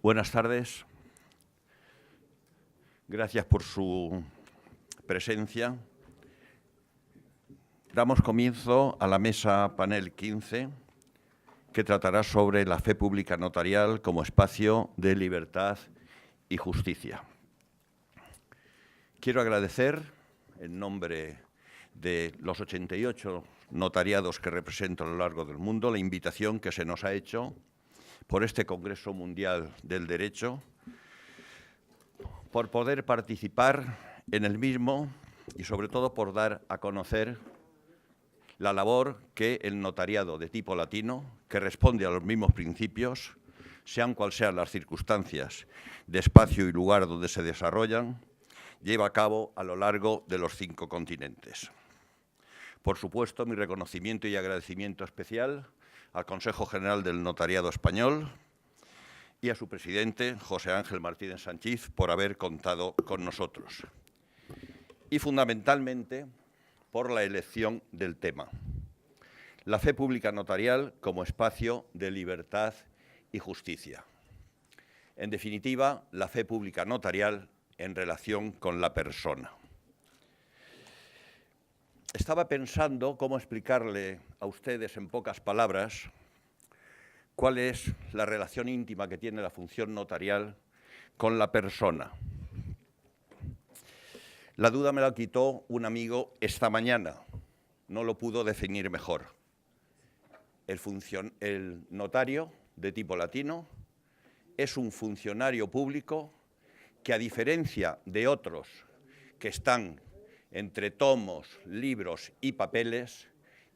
Buenas tardes. Gracias por su presencia. Damos comienzo a la mesa panel 15, que tratará sobre la fe pública notarial como espacio de libertad y justicia. Quiero agradecer, en nombre de los 88 notariados que represento a lo largo del mundo, la invitación que se nos ha hecho por este Congreso Mundial del Derecho, por poder participar en el mismo y, sobre todo, por dar a conocer la labor que el notariado de tipo latino, que responde a los mismos principios, sean cuales sean las circunstancias de espacio y lugar donde se desarrollan, lleva a cabo a lo largo de los 5 continentes. Por supuesto, mi reconocimiento y agradecimiento especial al Consejo General del Notariado Español y a su presidente, José Ángel Martínez Sanchiz, por haber contado con nosotros. Y fundamentalmente por la elección del tema: la fe pública notarial como espacio de libertad y justicia. En definitiva, la fe pública notarial en relación con la persona. Estaba pensando cómo explicarle a ustedes en pocas palabras cuál es la relación íntima que tiene la función notarial con la persona. La duda me la quitó un amigo esta mañana, no lo pudo definir mejor. El notario de tipo latino es un funcionario público que, a diferencia de otros que están entre tomos, libros y papeles,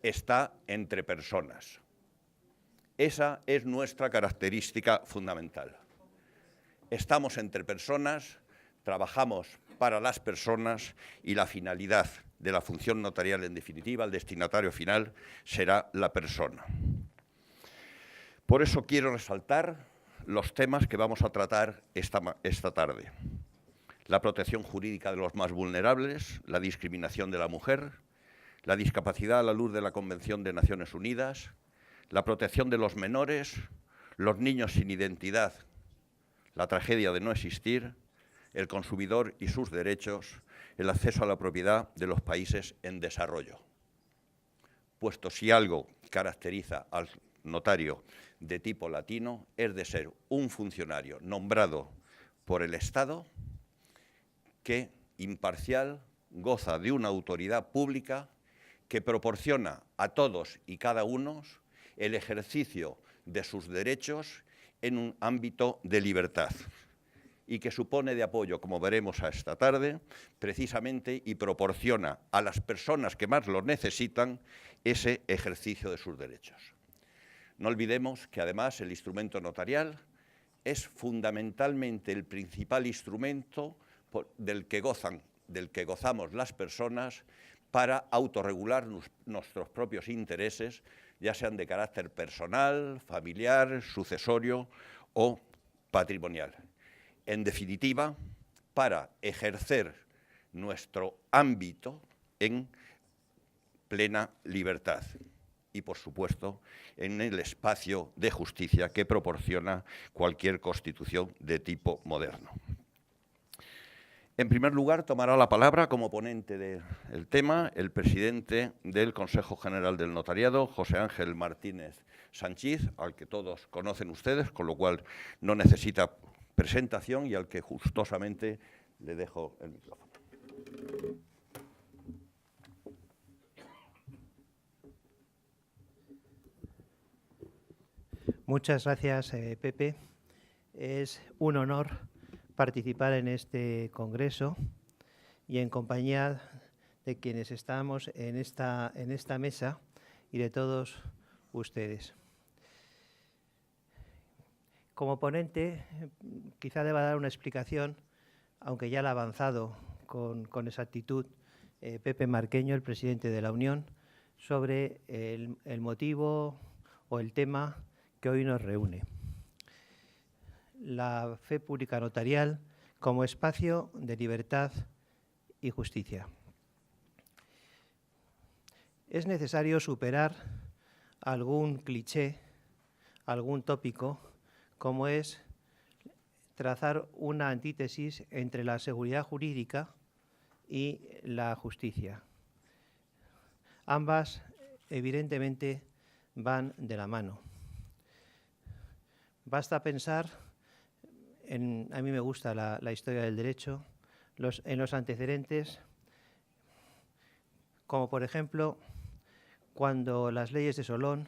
está entre personas. Esa es nuestra característica fundamental. Estamos entre personas, trabajamos para las personas y la finalidad de la función notarial, en definitiva, el destinatario final, será la persona. Por eso quiero resaltar los temas que vamos a tratar esta tarde: la protección jurídica de los más vulnerables, la discriminación de la mujer, la discapacidad a la luz de la Convención de Naciones Unidas, la protección de los menores, los niños sin identidad, la tragedia de no existir, el consumidor y sus derechos, el acceso a la propiedad de los países en desarrollo. Puesto si algo caracteriza al notario de tipo latino es de ser un funcionario nombrado por el Estado que, imparcial, goza de una autoridad pública que proporciona a todos y cada uno el ejercicio de sus derechos en un ámbito de libertad y que supone de apoyo, como veremos esta tarde, precisamente, y proporciona a las personas que más lo necesitan ese ejercicio de sus derechos. No olvidemos que, además, el instrumento notarial es fundamentalmente el principal instrumento del que gozamos las personas para autorregular nuestros propios intereses, ya sean de carácter personal, familiar, sucesorio o patrimonial. En definitiva, para ejercer nuestro ámbito en plena libertad y, por supuesto, en el espacio de justicia que proporciona cualquier constitución de tipo moderno. En primer lugar, tomará la palabra como ponente del tema el presidente del Consejo General del Notariado, José Ángel Martínez Sanchiz, al que todos conocen ustedes, con lo cual no necesita presentación y al que gustosamente le dejo el micrófono. Muchas gracias, Pepe. Es un honor participar en este congreso y en compañía de quienes estamos en esta mesa y de todos ustedes. Como ponente, quizá deba dar una explicación, aunque ya la ha avanzado con exactitud Pepe Marqueño, el presidente de la Unión, sobre el motivo o el tema que hoy nos reúne: la fe pública notarial como espacio de libertad y justicia. Es necesario superar algún cliché, algún tópico, como es trazar una antítesis entre la seguridad jurídica y la justicia. Ambas, evidentemente, van de la mano. Basta pensar, a mí me gusta la historia del derecho, en los antecedentes, como por ejemplo cuando las leyes de Solón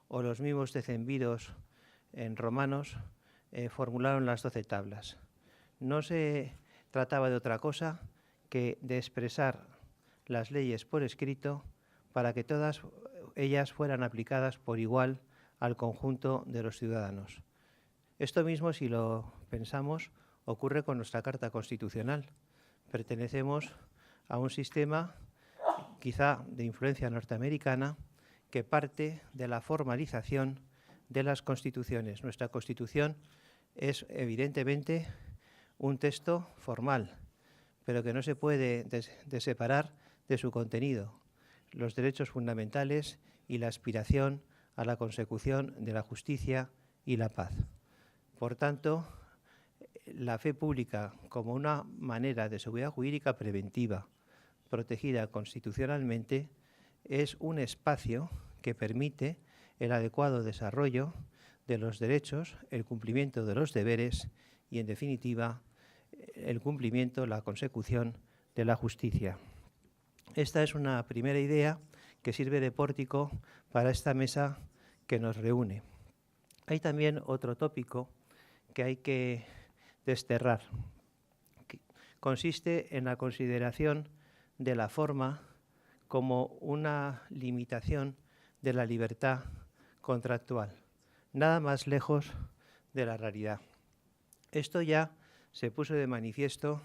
o los mismos decemviros en romanos formularon las 12 tablas. No se trataba de otra cosa que de expresar las leyes por escrito para que todas ellas fueran aplicadas por igual al conjunto de los ciudadanos. Esto mismo, si lo pensamos, ocurre con nuestra Carta Constitucional. Pertenecemos a un sistema, quizá de influencia norteamericana, que parte de la formalización de las constituciones. Nuestra Constitución es, evidentemente, un texto formal, pero que no se puede separar de su contenido, los derechos fundamentales y la aspiración a la consecución de la justicia y la paz. Por tanto, la fe pública como una manera de seguridad jurídica preventiva, protegida constitucionalmente, es un espacio que permite el adecuado desarrollo de los derechos, el cumplimiento de los deberes y, en definitiva, el cumplimiento, la consecución de la justicia. Esta es una primera idea que sirve de pórtico para esta mesa que nos reúne. Hay también otro tópico que hay que desterrar, que consiste en la consideración de la forma como una limitación de la libertad contractual, nada más lejos de la realidad. Esto ya se puso de manifiesto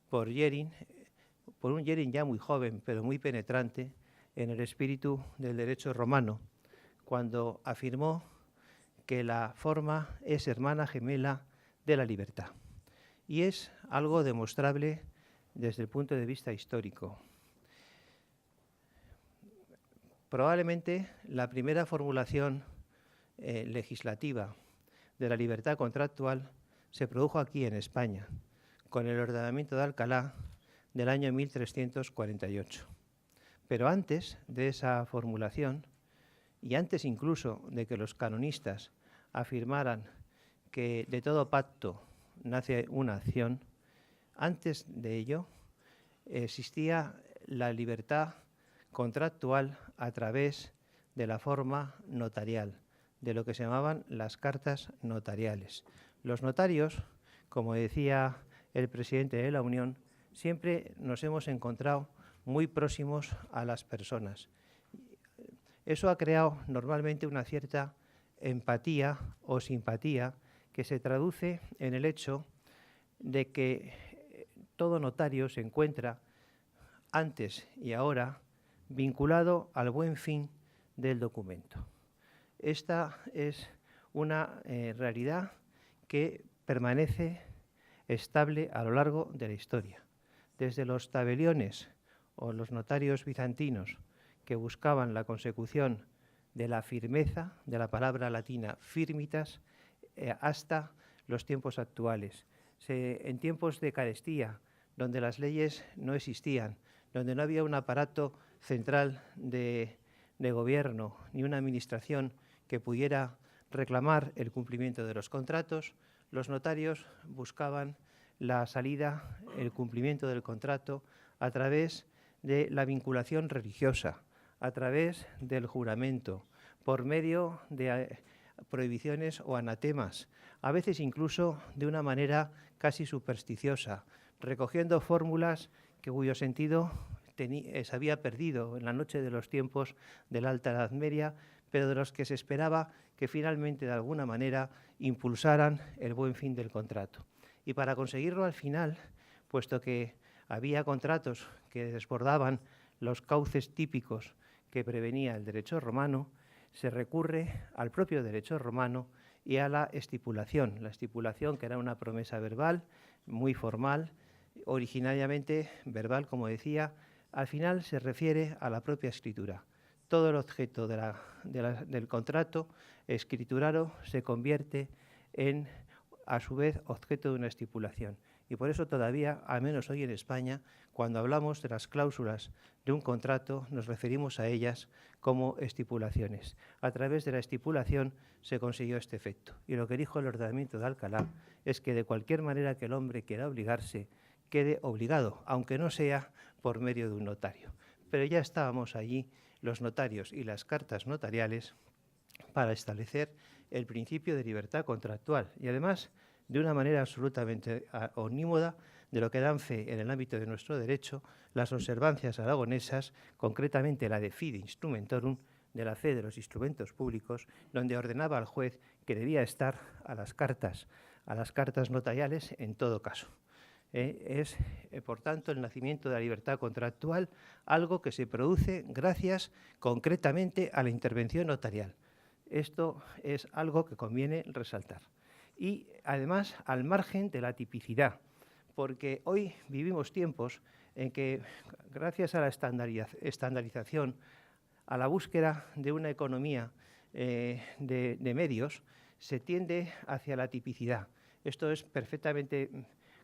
por un Schelling ya muy joven, pero muy penetrante en el espíritu del derecho romano, cuando afirmó que la forma es hermana gemela de la libertad. Y es algo demostrable desde el punto de vista histórico. Probablemente la primera formulación legislativa de la libertad contractual se produjo aquí en España, con el ordenamiento de Alcalá del año 1348. Pero antes de esa formulación, y antes incluso de que los canonistas afirmaran que de todo pacto nace una acción, antes de ello existía la libertad contractual a través de la forma notarial, de lo que se llamaban las cartas notariales. Los notarios, como decía el presidente de la Unión, siempre nos hemos encontrado muy próximos a las personas. Eso ha creado normalmente una cierta empatía o simpatía que se traduce en el hecho de que todo notario se encuentra antes y ahora vinculado al buen fin del documento. Esta es una realidad que permanece estable a lo largo de la historia. Desde los tabeliones o los notarios bizantinos que buscaban la consecución de la firmeza, de la palabra latina firmitas, hasta los tiempos actuales. En tiempos de carestía, donde las leyes no existían, donde no había un aparato central de gobierno ni una administración que pudiera reclamar el cumplimiento de los contratos, los notarios buscaban la salida, el cumplimiento del contrato a través de la vinculación religiosa, a través del juramento, por medio de prohibiciones o anatemas, a veces incluso de una manera casi supersticiosa, recogiendo fórmulas cuyo sentido se había perdido en la noche de los tiempos de la Alta Edad Media, pero de los que se esperaba que finalmente de alguna manera impulsaran el buen fin del contrato. Y para conseguirlo al final, puesto que había contratos que desbordaban los cauces típicos que prevenía el derecho romano, se recurre al propio derecho romano y a la estipulación que era una promesa verbal muy formal, originariamente verbal, como decía, al final se refiere a la propia escritura. Todo el objeto del contrato escriturado se convierte en a su vez objeto de una estipulación. Y por eso todavía, al menos hoy en España, cuando hablamos de las cláusulas de un contrato, nos referimos a ellas como estipulaciones. A través de la estipulación se consiguió este efecto. Y lo que dijo el ordenamiento de Alcalá es que de cualquier manera que el hombre quiera obligarse, quede obligado, aunque no sea por medio de un notario. Pero ya estábamos allí, los notarios y las cartas notariales, para establecer el principio de libertad contractual y además de una manera absolutamente omnímoda de lo que dan fe en el ámbito de nuestro derecho las observancias aragonesas, concretamente la de Fide Instrumentorum, de la fe de los instrumentos públicos, donde ordenaba al juez que debía estar a las cartas notariales en todo caso. Es, por tanto, el nacimiento de la libertad contractual, algo que se produce gracias concretamente a la intervención notarial. Esto es algo que conviene resaltar. Y, además, al margen de la tipicidad, porque hoy vivimos tiempos en que, gracias a la estandarización, a la búsqueda de una economía de medios, se tiende hacia la tipicidad. Esto es perfectamente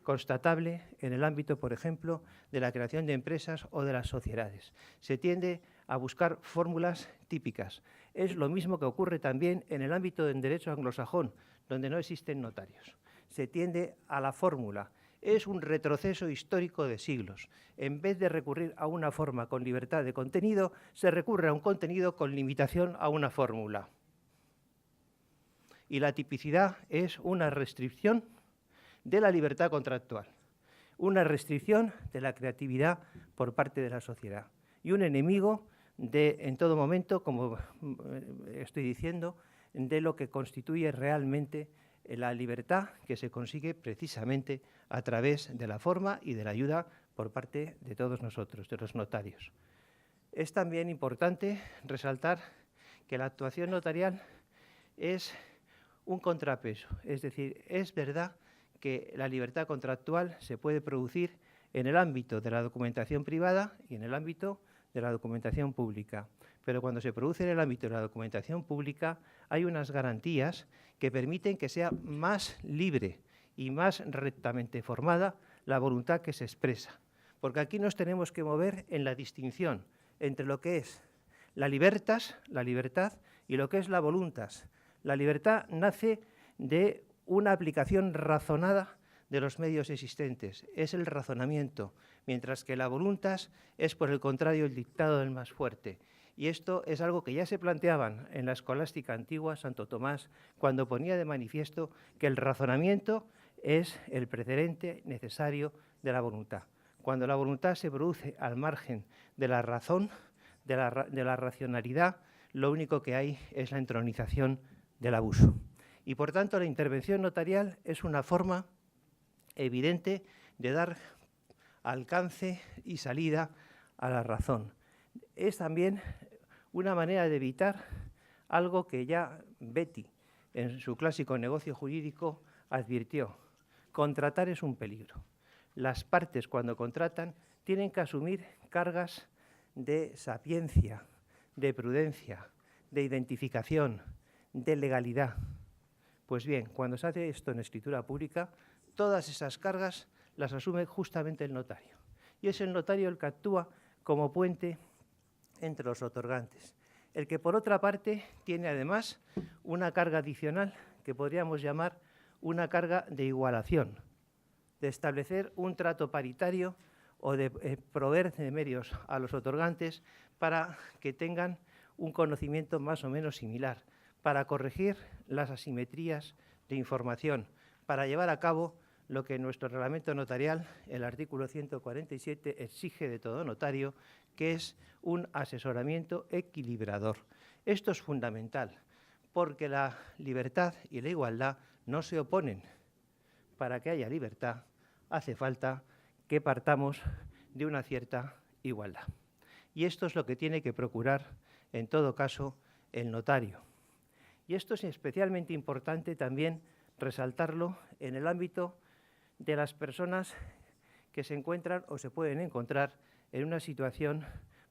constatable en el ámbito, por ejemplo, de la creación de empresas o de las sociedades. Se tiende a buscar fórmulas típicas. Es lo mismo que ocurre también en el ámbito del derecho anglosajón, donde no existen notarios. Se tiende a la fórmula. Es un retroceso histórico de siglos. En vez de recurrir a una forma con libertad de contenido, se recurre a un contenido con limitación a una fórmula. Y la tipicidad es una restricción de la libertad contractual, una restricción de la creatividad por parte de la sociedad y un enemigo en todo momento, como estoy diciendo, de lo que constituye realmente la libertad que se consigue precisamente a través de la forma y de la ayuda por parte de todos nosotros, de los notarios. Es también importante resaltar que la actuación notarial es un contrapeso, es decir, es verdad que la libertad contractual se puede producir en el ámbito de la documentación privada y en el ámbito de la documentación pública. Pero cuando se produce en el ámbito de la documentación pública hay unas garantías que permiten que sea más libre y más rectamente formada la voluntad que se expresa. Porque aquí nos tenemos que mover en la distinción entre lo que es la libertad y lo que es la voluntas. La libertad nace de una aplicación razonada de los medios existentes, es el razonamiento, mientras que la voluntas es, por el contrario, el dictado del más fuerte. Y esto es algo que ya se planteaban en la escolástica antigua, Santo Tomás, cuando ponía de manifiesto que el razonamiento es el precedente necesario de la voluntad. Cuando la voluntad se produce al margen de la razón, de la racionalidad, lo único que hay es la entronización del abuso. Y, por tanto, la intervención notarial es una forma evidente de dar alcance y salida a la razón. Es también una manera de evitar algo que ya Betti, en su clásico Negocio Jurídico, advirtió. Contratar es un peligro. Las partes, cuando contratan, tienen que asumir cargas de sapiencia, de prudencia, de identificación, de legalidad. Pues bien, cuando se hace esto en escritura pública, todas esas cargas las asume justamente el notario. Y es el notario el que actúa como puente entre los otorgantes. El que, por otra parte, tiene además una carga adicional que podríamos llamar una carga de igualación, de establecer un trato paritario o de proveer de medios a los otorgantes para que tengan un conocimiento más o menos similar, para corregir las asimetrías de información, para llevar a cabo lo que nuestro reglamento notarial, el artículo 147, exige de todo notario, que es un asesoramiento equilibrador. Esto es fundamental, porque la libertad y la igualdad no se oponen. Para que haya libertad, hace falta que partamos de una cierta igualdad. Y esto es lo que tiene que procurar, en todo caso, el notario. Y esto es especialmente importante también resaltarlo en el ámbito de las personas que se encuentran o se pueden encontrar en una situación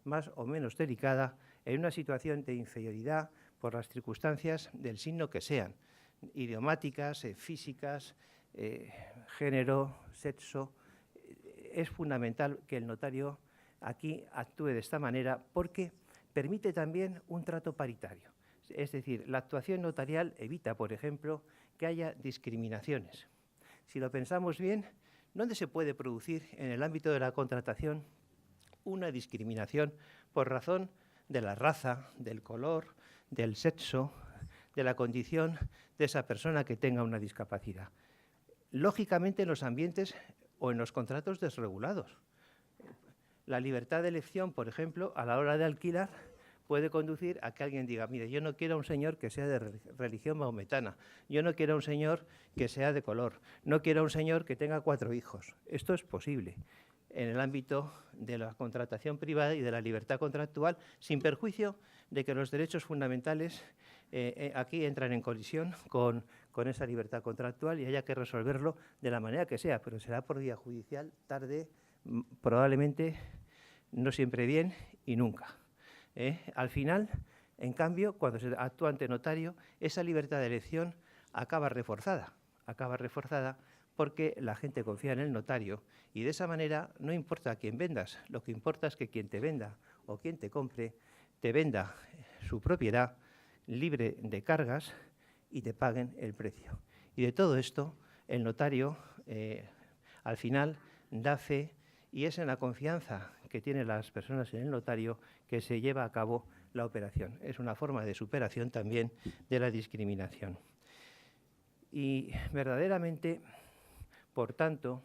más o menos delicada, en una situación de inferioridad por las circunstancias del signo que sean. idiomáticas, físicas, género, sexo. Es fundamental que el notario aquí actúe de esta manera porque permite también un trato paritario. Es decir, la actuación notarial evita, por ejemplo, que haya discriminaciones. Si lo pensamos bien, ¿dónde se puede producir en el ámbito de la contratación una discriminación por razón de la raza, del color, del sexo, de la condición de esa persona que tenga una discapacidad? Lógicamente, en los ambientes o en los contratos desregulados. La libertad de elección, por ejemplo, a la hora de alquilar, puede conducir a que alguien diga, mire, yo no quiero a un señor que sea de religión mahometana, yo no quiero a un señor que sea de color, no quiero a un señor que tenga 4 hijos. Esto es posible en el ámbito de la contratación privada y de la libertad contractual, sin perjuicio de que los derechos fundamentales aquí entran en colisión con esa libertad contractual y haya que resolverlo de la manera que sea, pero será por vía judicial, tarde, probablemente, no siempre bien y nunca. Al final, en cambio, cuando se actúa ante notario, esa libertad de elección acaba reforzada porque la gente confía en el notario y de esa manera no importa a quién vendas, lo que importa es que quien te venda o quien te compre te venda su propiedad libre de cargas y te paguen el precio. Y de todo esto, el notario al final da fe y es en la confianza que tienen las personas en el notario que se lleva a cabo la operación. Es una forma de superación también de la discriminación. Y verdaderamente, por tanto,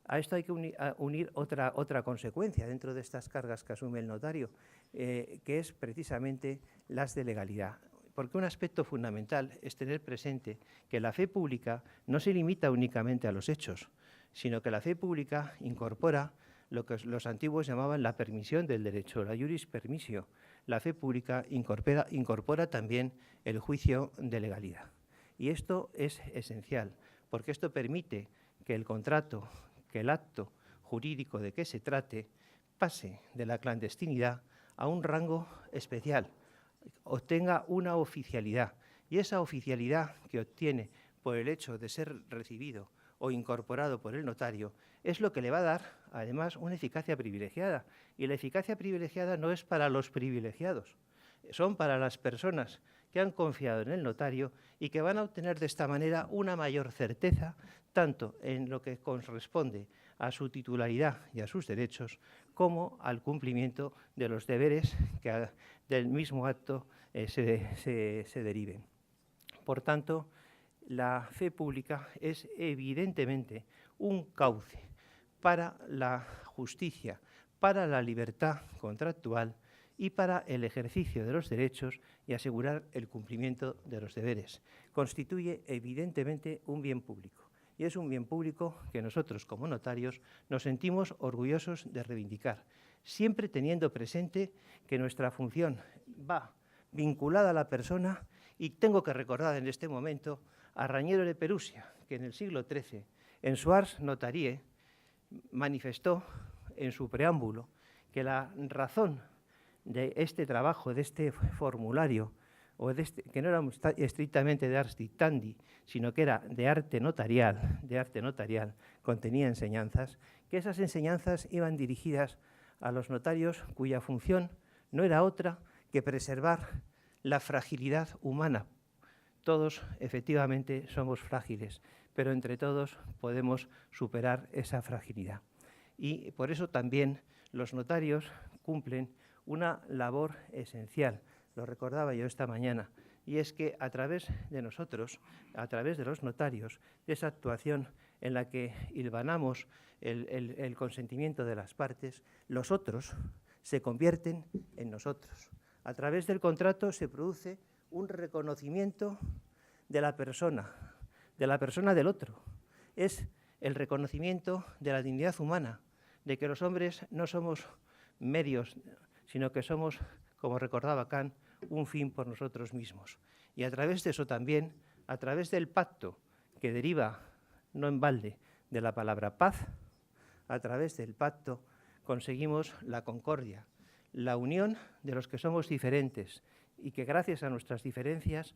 a esto hay que unir otra consecuencia dentro de estas cargas que asume el notario, que es precisamente las de legalidad. Porque un aspecto fundamental es tener presente que la fe pública no se limita únicamente a los hechos, sino que la fe pública incorpora lo que los antiguos llamaban la permisión del derecho, la iuris permissio. La fe pública incorpora también el juicio de legalidad. Y esto es esencial, porque esto permite que el contrato, que el acto jurídico de que se trate, pase de la clandestinidad a un rango especial, obtenga una oficialidad. Y esa oficialidad que obtiene por el hecho de ser recibido o incorporado por el notario es lo que le va a dar, además, una eficacia privilegiada. Y la eficacia privilegiada no es para los privilegiados, son para las personas que han confiado en el notario y que van a obtener de esta manera una mayor certeza, tanto en lo que corresponde a su titularidad y a sus derechos, como al cumplimiento de los deberes que del mismo acto se deriven. Por tanto, la fe pública es evidentemente un cauce para la justicia, para la libertad contractual y para el ejercicio de los derechos y asegurar el cumplimiento de los deberes. Constituye evidentemente un bien público y es un bien público que nosotros como notarios nos sentimos orgullosos de reivindicar, siempre teniendo presente que nuestra función va vinculada a la persona y tengo que recordar en este momento a Raniero de Perusia, que en el siglo XIII, en su Ars Notariae, manifestó en su preámbulo que la razón de este trabajo, de este formulario, que no era estrictamente de ars dictandi, sino que era de arte notarial, contenía enseñanzas, que esas enseñanzas iban dirigidas a los notarios cuya función no era otra que preservar la fragilidad humana. Todos, efectivamente, somos frágiles, pero entre todos podemos superar esa fragilidad. Y por eso también los notarios cumplen una labor esencial, lo recordaba yo esta mañana, y es que a través de nosotros, a través de los notarios, de esa actuación en la que hilvanamos el consentimiento de las partes, los otros se convierten en nosotros. A través del contrato se produce un reconocimiento de la persona del otro. Es el reconocimiento de la dignidad humana, de que los hombres no somos medios, sino que somos, como recordaba Kant, un fin por nosotros mismos. Y a través de eso también, a través del pacto que deriva, no en balde, de la palabra paz, a través del pacto conseguimos la concordia, la unión de los que somos diferentes y que gracias a nuestras diferencias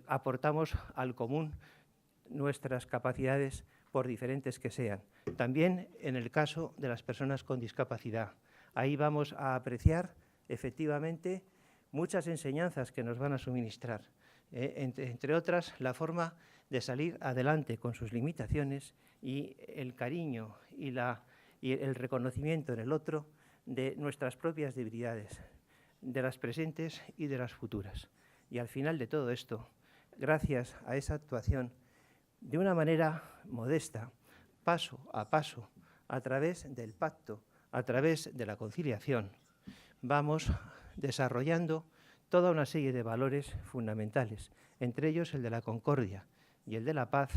aportamos al común nuestras capacidades, por diferentes que sean. También en el caso de las personas con discapacidad. Ahí vamos a apreciar efectivamente muchas enseñanzas que nos van a suministrar, entre otras la forma de salir adelante con sus limitaciones y el cariño y el reconocimiento en el otro de nuestras propias debilidades, de las presentes y de las futuras. Y al final de todo esto, gracias a esa actuación, de una manera modesta, paso a paso, a través del pacto, a través de la conciliación, vamos desarrollando toda una serie de valores fundamentales, entre ellos el de la concordia y el de la paz,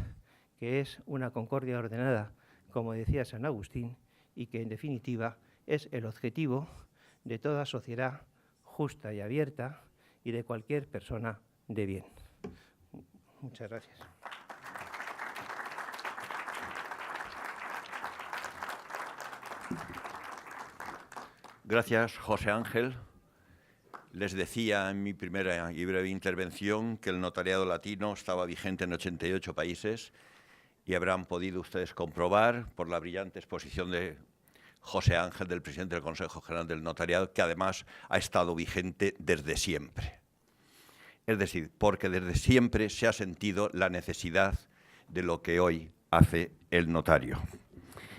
que es una concordia ordenada, como decía San Agustín, y que en definitiva es el objetivo de toda sociedad justa y abierta y de cualquier persona de bien. Muchas gracias. Gracias, José Ángel. Les decía en mi primera y breve intervención que el notariado latino estaba vigente en 88 países y habrán podido ustedes comprobar por la brillante exposición de José Ángel, del presidente del Consejo General del Notariado, que además ha estado vigente desde siempre. Es decir, porque desde siempre se ha sentido la necesidad de lo que hoy hace el notario.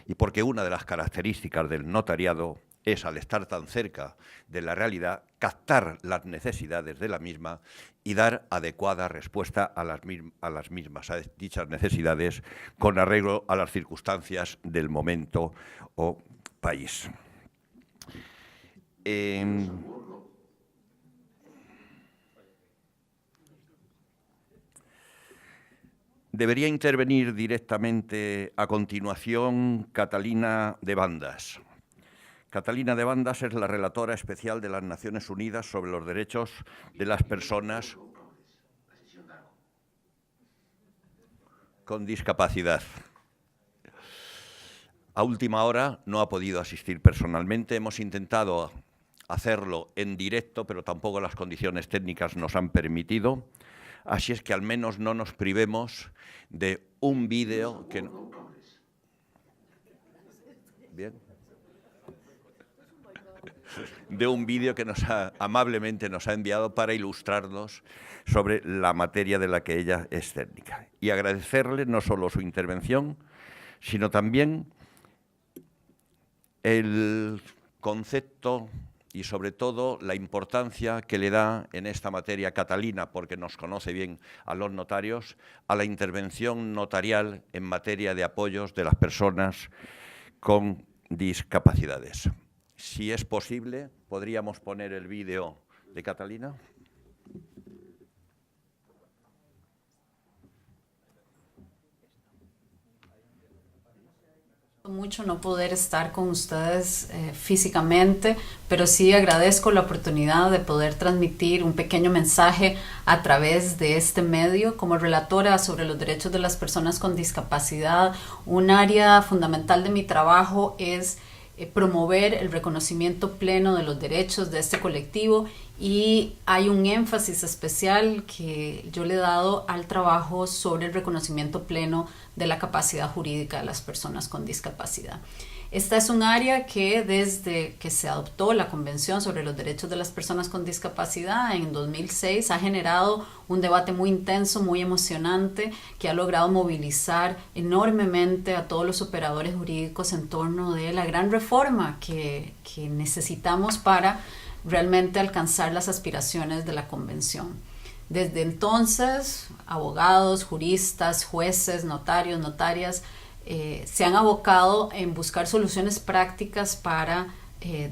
Y porque una de las características del notariado es, al estar tan cerca de la realidad, captar las necesidades de la misma y dar adecuada respuesta a las mismas, a dichas necesidades, con arreglo a las circunstancias del momento o país. Debería intervenir directamente a continuación Catalina de Bandas. Catalina de Bandas es la relatora especial de las Naciones Unidas sobre los derechos de las personas con discapacidad. A última hora no ha podido asistir personalmente. Hemos intentado hacerlo en directo, pero tampoco las condiciones técnicas nos han permitido. Así es que al menos no nos privemos de un vídeo que... Bien. De un vídeo que amablemente nos ha enviado para ilustrarnos sobre la materia de la que ella es técnica. Y agradecerle no solo su intervención, sino también el concepto y sobre todo la importancia que le da en esta materia Catalina, porque nos conoce bien a los notarios, a la intervención notarial en materia de apoyos de las personas con discapacidades. Si es posible, ¿podríamos poner el vídeo de Catalina? Mucho no poder estar con ustedes físicamente, pero sí agradezco la oportunidad de poder transmitir un pequeño mensaje a través de este medio. Como relatora sobre los derechos de las personas con discapacidad, un área fundamental de mi trabajo es promover el reconocimiento pleno de los derechos de este colectivo, y hay un énfasis especial que yo le he dado al trabajo sobre el reconocimiento pleno de la capacidad jurídica de las personas con discapacidad. Esta es un área que desde que se adoptó la Convención sobre los Derechos de las Personas con Discapacidad en 2006 ha generado un debate muy intenso, muy emocionante, que ha logrado movilizar enormemente a todos los operadores jurídicos en torno de la gran reforma que necesitamos para realmente alcanzar las aspiraciones de la Convención. Desde entonces, abogados, juristas, jueces, notarios, notarias, se han abocado en buscar soluciones prácticas para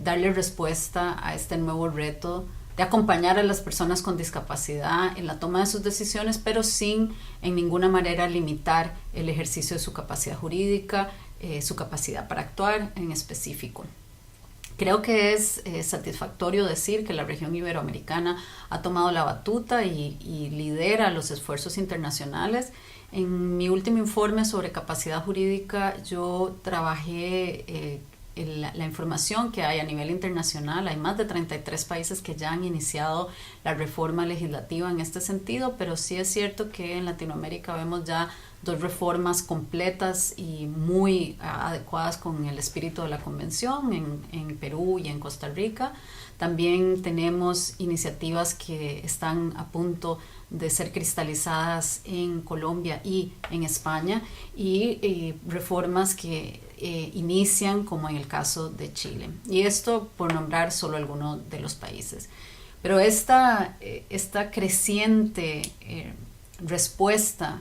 darle respuesta a este nuevo reto de acompañar a las personas con discapacidad en la toma de sus decisiones, pero sin en ninguna manera limitar el ejercicio de su capacidad jurídica, su capacidad para actuar en específico. Creo que es satisfactorio decir que la región iberoamericana ha tomado la batuta y lidera los esfuerzos internacionales. En mi último informe sobre capacidad jurídica, yo trabajé la información que hay a nivel internacional. Hay más de 33 países que ya han iniciado la reforma legislativa en este sentido, pero sí es cierto que en Latinoamérica vemos ya 2 reformas completas y muy adecuadas con el espíritu de la Convención en Perú y en Costa Rica. También tenemos iniciativas que están a punto de ser cristalizadas en Colombia y en España, y reformas que inician como en el caso de Chile. Y esto por nombrar solo algunos de los países. Pero esta creciente respuesta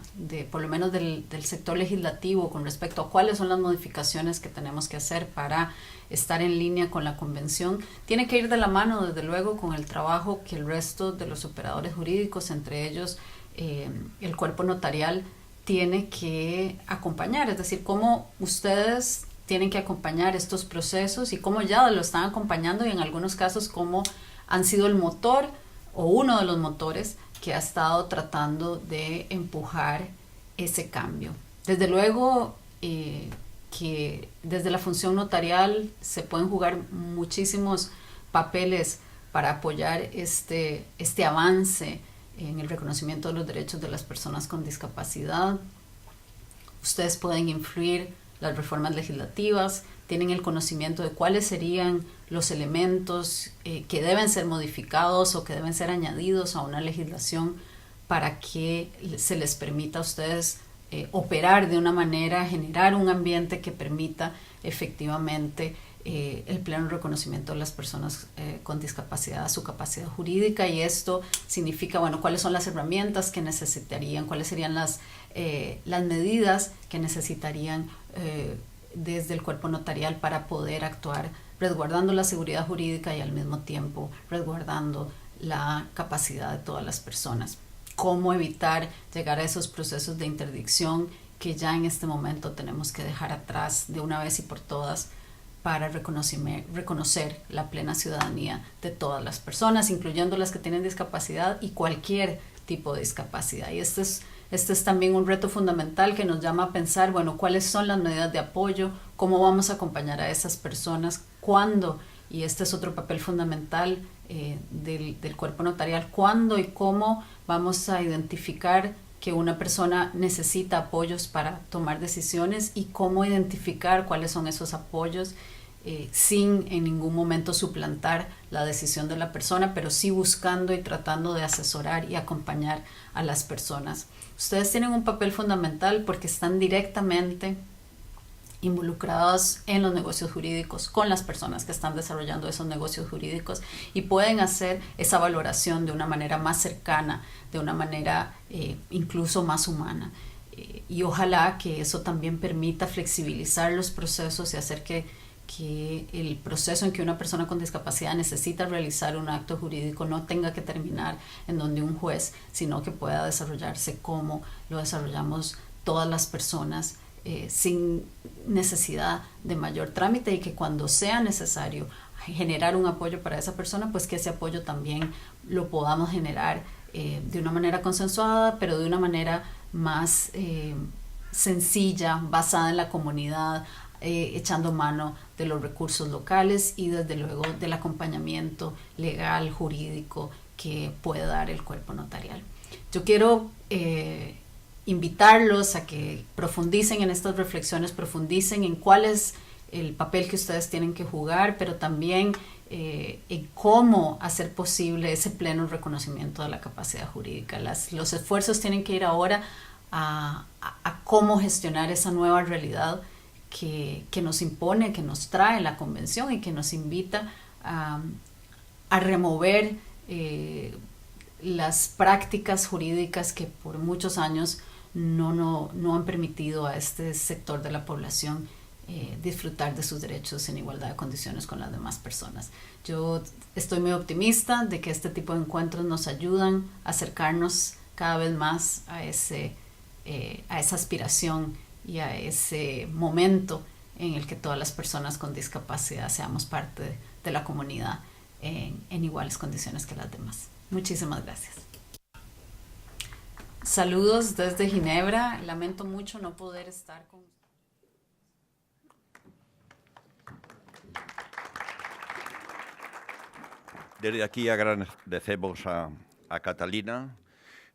por lo menos del sector legislativo con respecto a cuáles son las modificaciones que tenemos que hacer para estar en línea con la Convención, tiene que ir de la mano, desde luego, con el trabajo que el resto de los operadores jurídicos, entre ellos el cuerpo notarial, tiene que acompañar. Es decir, cómo ustedes tienen que acompañar estos procesos y cómo ya lo están acompañando, y en algunos casos cómo han sido el motor o uno de los motores que ha estado tratando de empujar ese cambio. Desde luego que desde la función notarial se pueden jugar muchísimos papeles para apoyar este avance en el reconocimiento de los derechos de las personas con discapacidad. Ustedes pueden influir las reformas legislativas, tienen el conocimiento de cuáles serían los elementos que deben ser modificados o que deben ser añadidos a una legislación para que se les permita a ustedes operar de una manera, generar un ambiente que permita efectivamente el pleno reconocimiento de las personas con discapacidad, su capacidad jurídica. Y esto significa, bueno, cuáles son las herramientas que necesitarían, cuáles serían las medidas que necesitarían desde el cuerpo notarial para poder actuar resguardando la seguridad jurídica y al mismo tiempo resguardando la capacidad de todas las personas. Cómo evitar llegar a esos procesos de interdicción que ya en este momento tenemos que dejar atrás de una vez y por todas para reconocer la plena ciudadanía de todas las personas, incluyendo las que tienen discapacidad y cualquier tipo de discapacidad. Y este es también un reto fundamental que nos llama a pensar, bueno, cuáles son las medidas de apoyo, cómo vamos a acompañar a esas personas, cuándo, y este es otro papel fundamental del cuerpo notarial, cuándo y cómo vamos a identificar que una persona necesita apoyos para tomar decisiones y cómo identificar cuáles son esos apoyos sin en ningún momento suplantar la decisión de la persona, pero sí buscando y tratando de asesorar y acompañar a las personas. Ustedes tienen un papel fundamental porque están directamente involucrados en los negocios jurídicos, con las personas que están desarrollando esos negocios jurídicos, y pueden hacer esa valoración de una manera más cercana, de una manera incluso más humana. Y ojalá que eso también permita flexibilizar los procesos y hacer que el proceso en que una persona con discapacidad necesita realizar un acto jurídico no tenga que terminar en donde un juez, sino que pueda desarrollarse como lo desarrollamos todas las personas, sin necesidad de mayor trámite, y que cuando sea necesario generar un apoyo para esa persona, pues que ese apoyo también lo podamos generar de una manera consensuada, pero de una manera más sencilla, basada en la comunidad, echando mano de los recursos locales y desde luego del acompañamiento legal, jurídico que puede dar el cuerpo notarial. Yo quiero invitarlos a que profundicen en estas reflexiones, profundicen en cuál es el papel que ustedes tienen que jugar, pero también en cómo hacer posible ese pleno reconocimiento de la capacidad jurídica. Los esfuerzos tienen que ir ahora a cómo gestionar esa nueva realidad que nos impone, que nos trae la Convención y que nos invita a remover las prácticas jurídicas que por muchos años no han permitido a este sector de la población disfrutar de sus derechos en igualdad de condiciones con las demás personas. Yo estoy muy optimista de que este tipo de encuentros nos ayudan a acercarnos cada vez más a esa aspiración y a ese momento en el que todas las personas con discapacidad seamos parte de la comunidad en iguales condiciones que las demás. Muchísimas gracias. Saludos desde Ginebra. Lamento mucho no poder estar con Desde aquí agradecemos a Catalina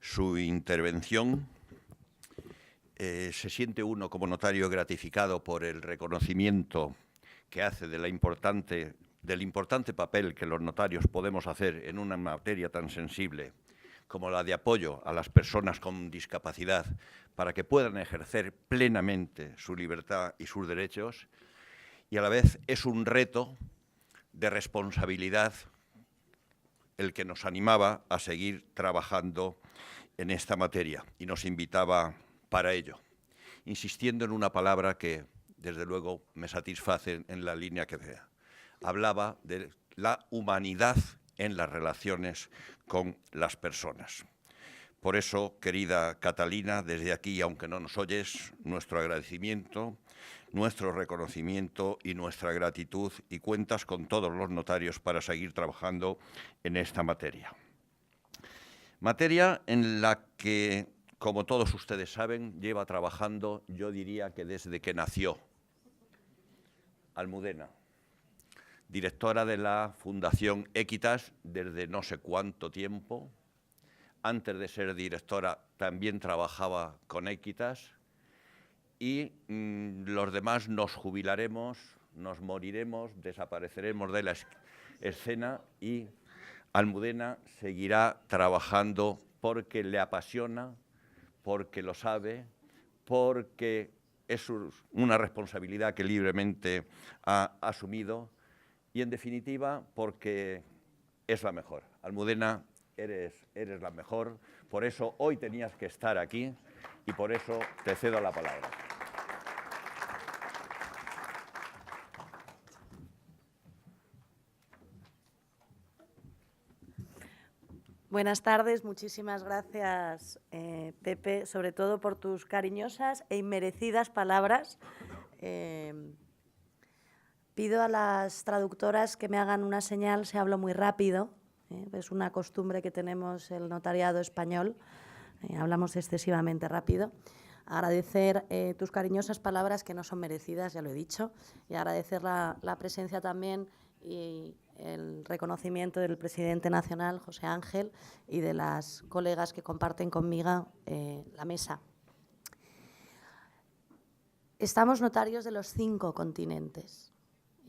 su intervención. Se siente uno como notario gratificado por el reconocimiento que hace del importante papel que los notarios podemos hacer en una materia tan sensible como la de apoyo a las personas con discapacidad para que puedan ejercer plenamente su libertad y sus derechos, y a la vez es un reto de responsabilidad el que nos animaba a seguir trabajando en esta materia y nos invitaba para ello, insistiendo en una palabra que, desde luego, me satisface en la línea que vea. Hablaba de la humanidad en las relaciones con las personas. Por eso, querida Catalina, desde aquí, aunque no nos oyes, nuestro agradecimiento, nuestro reconocimiento y nuestra gratitud, y cuentas con todos los notarios para seguir trabajando en esta materia. Materia en la que, como todos ustedes saben, lleva trabajando, yo diría que desde que nació, Almudena, directora de la Fundación Equitas desde no sé cuánto tiempo. Antes de ser directora también trabajaba con Equitas, y los demás nos jubilaremos, nos moriremos, desapareceremos de la escena, y Almudena seguirá trabajando porque le apasiona, porque lo sabe, porque es una responsabilidad que libremente ha asumido y, en definitiva, porque es la mejor. Almudena, eres la mejor, por eso hoy tenías que estar aquí y por eso te cedo la palabra. Buenas tardes, muchísimas gracias, Pepe, sobre todo por tus cariñosas e inmerecidas palabras. Pido a las traductoras que me hagan una señal si hablo muy rápido. Es una costumbre que tenemos el notariado español, hablamos excesivamente rápido. Agradecer tus cariñosas palabras, que no son merecidas, ya lo he dicho, y agradecer la presencia también y el reconocimiento del presidente nacional, José Ángel, y de las colegas que comparten conmigo la mesa. Estamos notarios de los 5 continentes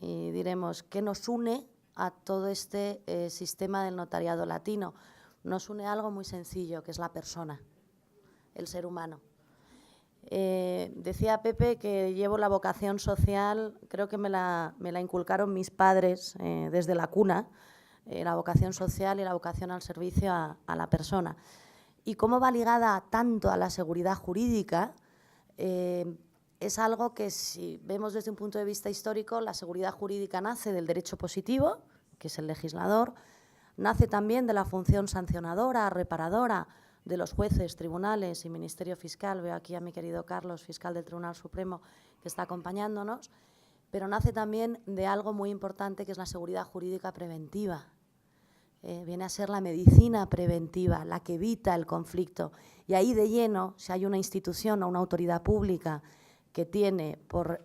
y diremos, ¿qué nos une a todo este sistema del notariado latino? Nos une algo muy sencillo, que es la persona, el ser humano. Decía Pepe que llevo la vocación social, creo que me la inculcaron mis padres desde la cuna, la vocación social y la vocación al servicio a la persona. Y cómo va ligada tanto a la seguridad jurídica, es algo que, si vemos desde un punto de vista histórico, la seguridad jurídica nace del derecho positivo, que es el legislador, nace también de la función sancionadora, reparadora, de los jueces, tribunales y Ministerio Fiscal. Veo aquí a mi querido Carlos, fiscal del Tribunal Supremo, que está acompañándonos, pero nace también de algo muy importante, que es la seguridad jurídica preventiva. Viene a ser la medicina preventiva, la que evita el conflicto. Y ahí de lleno, si hay una institución o una autoridad pública que tiene por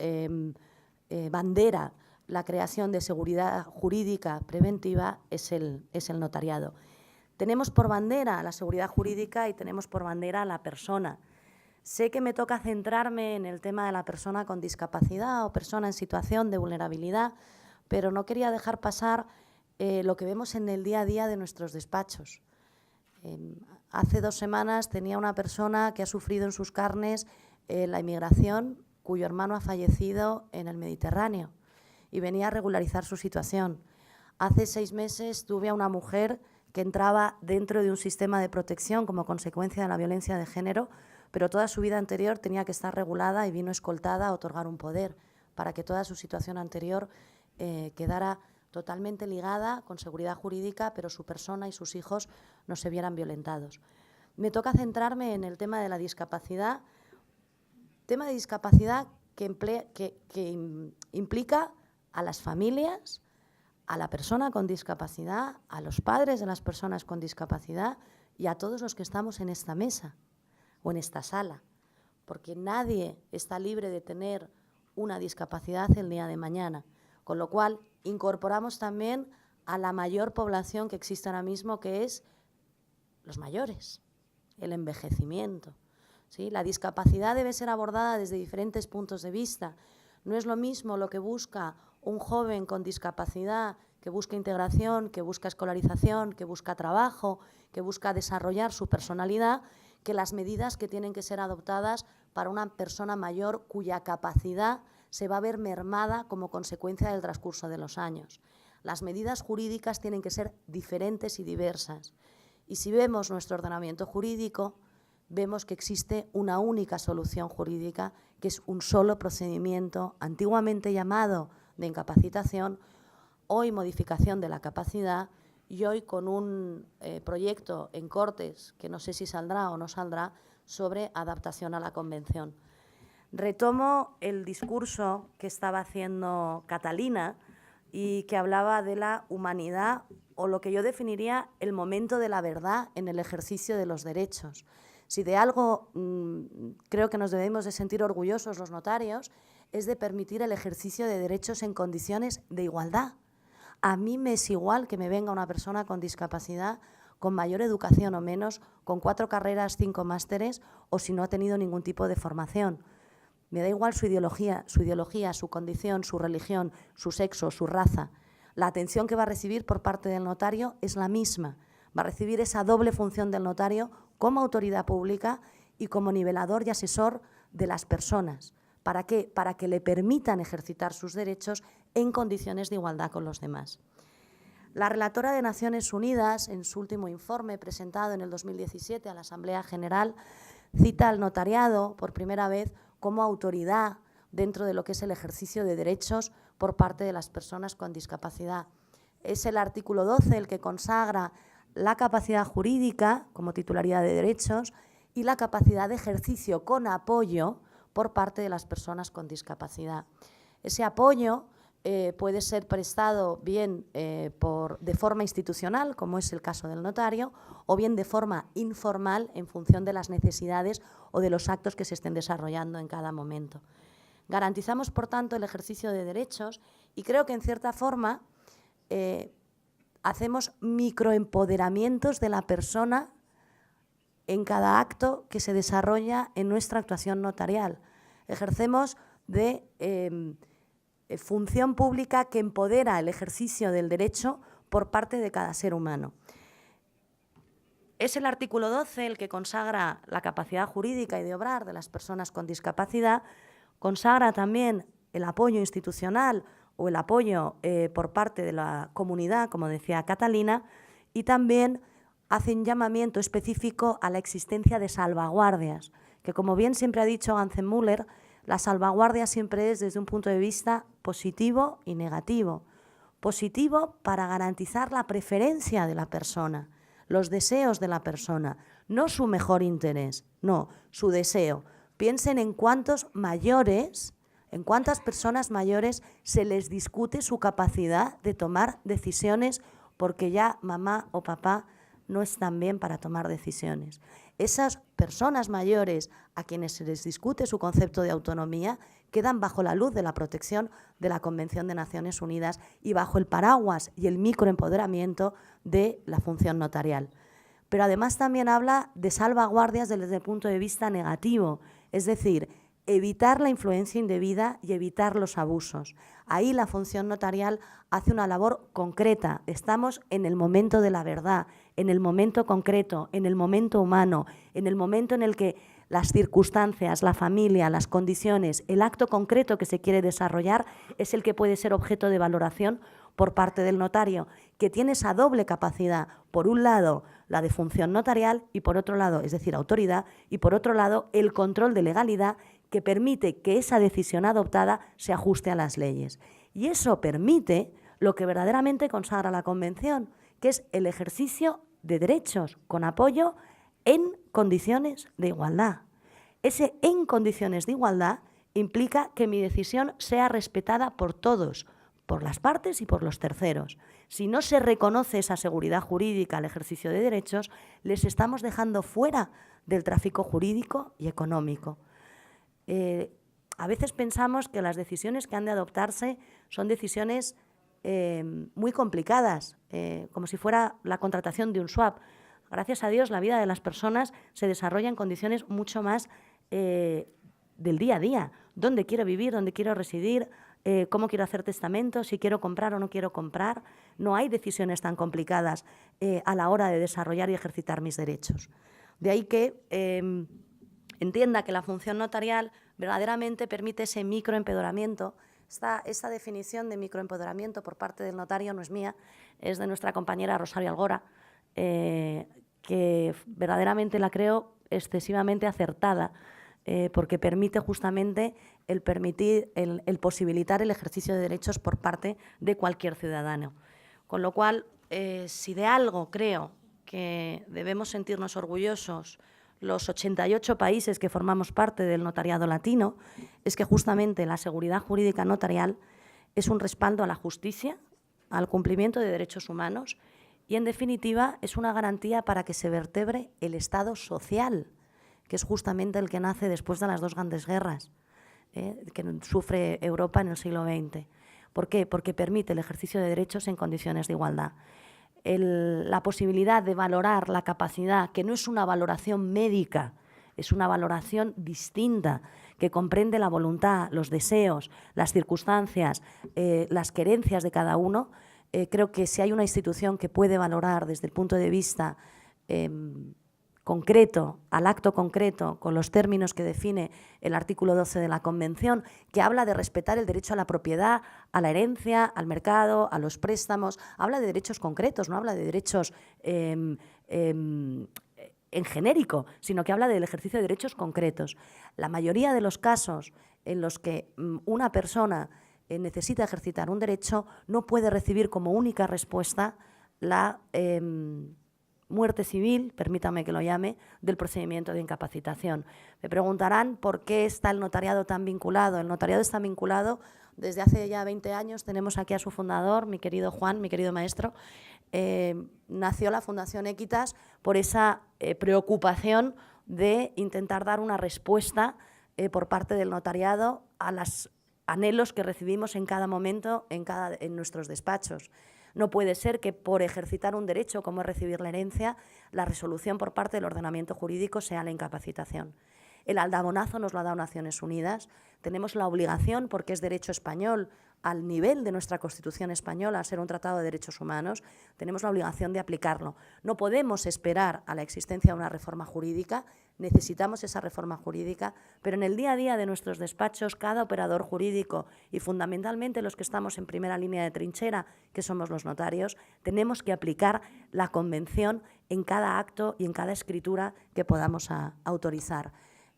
bandera la creación de seguridad jurídica preventiva, es el notariado. Tenemos por bandera la seguridad jurídica y tenemos por bandera a la persona. Sé que me toca centrarme en el tema de la persona con discapacidad o persona en situación de vulnerabilidad, pero no quería dejar pasar lo que vemos en el día a día de nuestros despachos. Hace 2 semanas tenía una persona que ha sufrido en sus carnes la inmigración, cuyo hermano ha fallecido en el Mediterráneo y venía a regularizar su situación. Hace 6 meses tuve a una mujer que entraba dentro de un sistema de protección como consecuencia de la violencia de género, pero toda su vida anterior tenía que estar regulada y vino escoltada a otorgar un poder para que toda su situación anterior quedara totalmente ligada con seguridad jurídica, pero su persona y sus hijos no se vieran violentados. Me toca centrarme en el tema de la discapacidad, que implica a las familias, a la persona con discapacidad, a los padres de las personas con discapacidad y a todos los que estamos en esta mesa o en esta sala, porque nadie está libre de tener una discapacidad el día de mañana, con lo cual incorporamos también a la mayor población que existe ahora mismo, que es los mayores, el envejecimiento, ¿sí? La discapacidad debe ser abordada desde diferentes puntos de vista. No es lo mismo lo que busca un joven con discapacidad, que busca integración, que busca escolarización, que busca trabajo, que busca desarrollar su personalidad, que las medidas que tienen que ser adoptadas para una persona mayor cuya capacidad se va a ver mermada como consecuencia del transcurso de los años. Las medidas jurídicas tienen que ser diferentes y diversas. Y si vemos nuestro ordenamiento jurídico, vemos que existe una única solución jurídica, que es un solo procedimiento, antiguamente llamado de incapacitación, hoy modificación de la capacidad, y hoy con un proyecto en Cortes, que no sé si saldrá o no saldrá, sobre adaptación a la Convención. Retomo el discurso que estaba haciendo Catalina y que hablaba de la humanidad, o lo que yo definiría el momento de la verdad en el ejercicio de los derechos. Si de algo creo que nos debemos de sentir orgullosos los notarios, es de permitir el ejercicio de derechos en condiciones de igualdad. A mí me es igual que me venga una persona con discapacidad, con mayor educación o menos, con 4 carreras, 5 másteres, o si no ha tenido ningún tipo de formación. Me da igual su ideología, su condición, su religión, su sexo, su raza. La atención que va a recibir por parte del notario es la misma. Va a recibir esa doble función del notario como autoridad pública y como nivelador y asesor de las personas. ¿Para qué? Para que le permitan ejercitar sus derechos en condiciones de igualdad con los demás. La relatora de Naciones Unidas, en su último informe presentado en el 2017 a la Asamblea General, cita al notariado por primera vez como autoridad dentro de lo que es el ejercicio de derechos por parte de las personas con discapacidad. Es el artículo 12 el que consagra la capacidad jurídica como titularidad de derechos y la capacidad de ejercicio con apoyo por parte de las personas con discapacidad. Ese apoyo puede ser prestado bien de forma institucional, como es el caso del notario, o bien de forma informal en función de las necesidades o de los actos que se estén desarrollando en cada momento. Garantizamos, por tanto, el ejercicio de derechos y creo que, en cierta forma, hacemos microempoderamientos de la persona en cada acto que se desarrolla en nuestra actuación notarial. Ejercemos de función pública que empodera el ejercicio del derecho por parte de cada ser humano. Es el artículo 12 el que consagra la capacidad jurídica y de obrar de las personas con discapacidad, consagra también el apoyo institucional o el apoyo por parte de la comunidad, como decía Catalina, y también hace un llamamiento específico a la existencia de salvaguardias, que, como bien siempre ha dicho Ganzenmüller, la salvaguardia siempre es desde un punto de vista positivo y negativo. Positivo para garantizar la preferencia de la persona, los deseos de la persona, no su mejor interés, no, su deseo. Piensen en cuántos mayores, en cuántas personas mayores se les discute su capacidad de tomar decisiones porque ya mamá o papá no están bien para tomar decisiones. Esas personas mayores a quienes se les discute su concepto de autonomía quedan bajo la luz de la protección de la Convención de Naciones Unidas y bajo el paraguas y el microempoderamiento de la función notarial. Pero además también habla de salvaguardias desde el punto de vista negativo, es decir, evitar la influencia indebida y evitar los abusos. Ahí la función notarial hace una labor concreta. Estamos en el momento de la verdad, en el momento concreto, en el momento humano, en el momento en el que las circunstancias, la familia, las condiciones, el acto concreto que se quiere desarrollar es el que puede ser objeto de valoración por parte del notario, que tiene esa doble capacidad, por un lado la de función notarial y por otro lado, es decir, autoridad, y por otro lado el control de legalidad que permite que esa decisión adoptada se ajuste a las leyes. Y eso permite lo que verdaderamente consagra la Convención, que es el ejercicio de derechos con apoyo en condiciones de igualdad. Ese en condiciones de igualdad implica que mi decisión sea respetada por todos, por las partes y por los terceros. Si no se reconoce esa seguridad jurídica al ejercicio de derechos, les estamos dejando fuera del tráfico jurídico y económico. A veces pensamos que las decisiones que han de adoptarse son decisiones muy complicadas, como si fuera la contratación de un swap. Gracias a Dios, la vida de las personas se desarrolla en condiciones mucho más del día a día. ¿Dónde quiero vivir? ¿Dónde quiero residir? ¿Cómo quiero hacer testamento? ¿Si quiero comprar o no quiero comprar? No hay decisiones tan complicadas a la hora de desarrollar y ejercitar mis derechos. De ahí que entienda que la función notarial verdaderamente permite ese microempoderamiento. Esta definición de microempoderamiento por parte del notario no es mía, es de nuestra compañera Rosario Algora, que verdaderamente la creo excesivamente acertada, porque permite justamente el posibilitar el ejercicio de derechos por parte de cualquier ciudadano. Con lo cual, si de algo creo que debemos sentirnos orgullosos los 88 países que formamos parte del notariado latino, es que justamente la seguridad jurídica notarial es un respaldo a la justicia, al cumplimiento de derechos humanos y, en definitiva, es una garantía para que se vertebre el Estado social, que es justamente el que nace después de las dos grandes guerras que sufre Europa en el siglo XX. ¿Por qué? Porque permite el ejercicio de derechos en condiciones de igualdad. La posibilidad de valorar la capacidad, que no es una valoración médica, es una valoración distinta, que comprende la voluntad, los deseos, las circunstancias, las querencias de cada uno. Creo que si hay una institución que puede valorar desde el punto de vista concreto, al acto concreto, con los términos que define el artículo 12 de la Convención, que habla de respetar el derecho a la propiedad, a la herencia, al mercado, a los préstamos, habla de derechos concretos, no habla de derechos en genérico, sino que habla del ejercicio de derechos concretos. La mayoría de los casos en los que una persona necesita ejercitar un derecho no puede recibir como única respuesta la muerte civil, permítame que lo llame, del procedimiento de incapacitación. Me preguntarán por qué está el notariado tan vinculado. El notariado está vinculado desde hace ya 20 años. Tenemos aquí a su fundador, mi querido Juan, mi querido maestro. Nació la Fundación Equitas por esa preocupación de intentar dar una respuesta por parte del notariado a los anhelos que recibimos en cada momento en nuestros despachos. No puede ser que por ejercitar un derecho, como es recibir la herencia, la resolución por parte del ordenamiento jurídico sea la incapacitación. El aldabonazo nos lo ha dado Naciones Unidas. Tenemos la obligación, porque es derecho español, al nivel de nuestra Constitución española, a ser un tratado de derechos humanos, tenemos la obligación de aplicarlo. No podemos esperar a la existencia de una reforma jurídica, necesitamos esa reforma jurídica, pero en el día a día de nuestros despachos, cada operador jurídico y fundamentalmente los que estamos en primera línea de trinchera, que somos los notarios, tenemos que aplicar la Convención en cada acto y en cada escritura que podamos autorizar.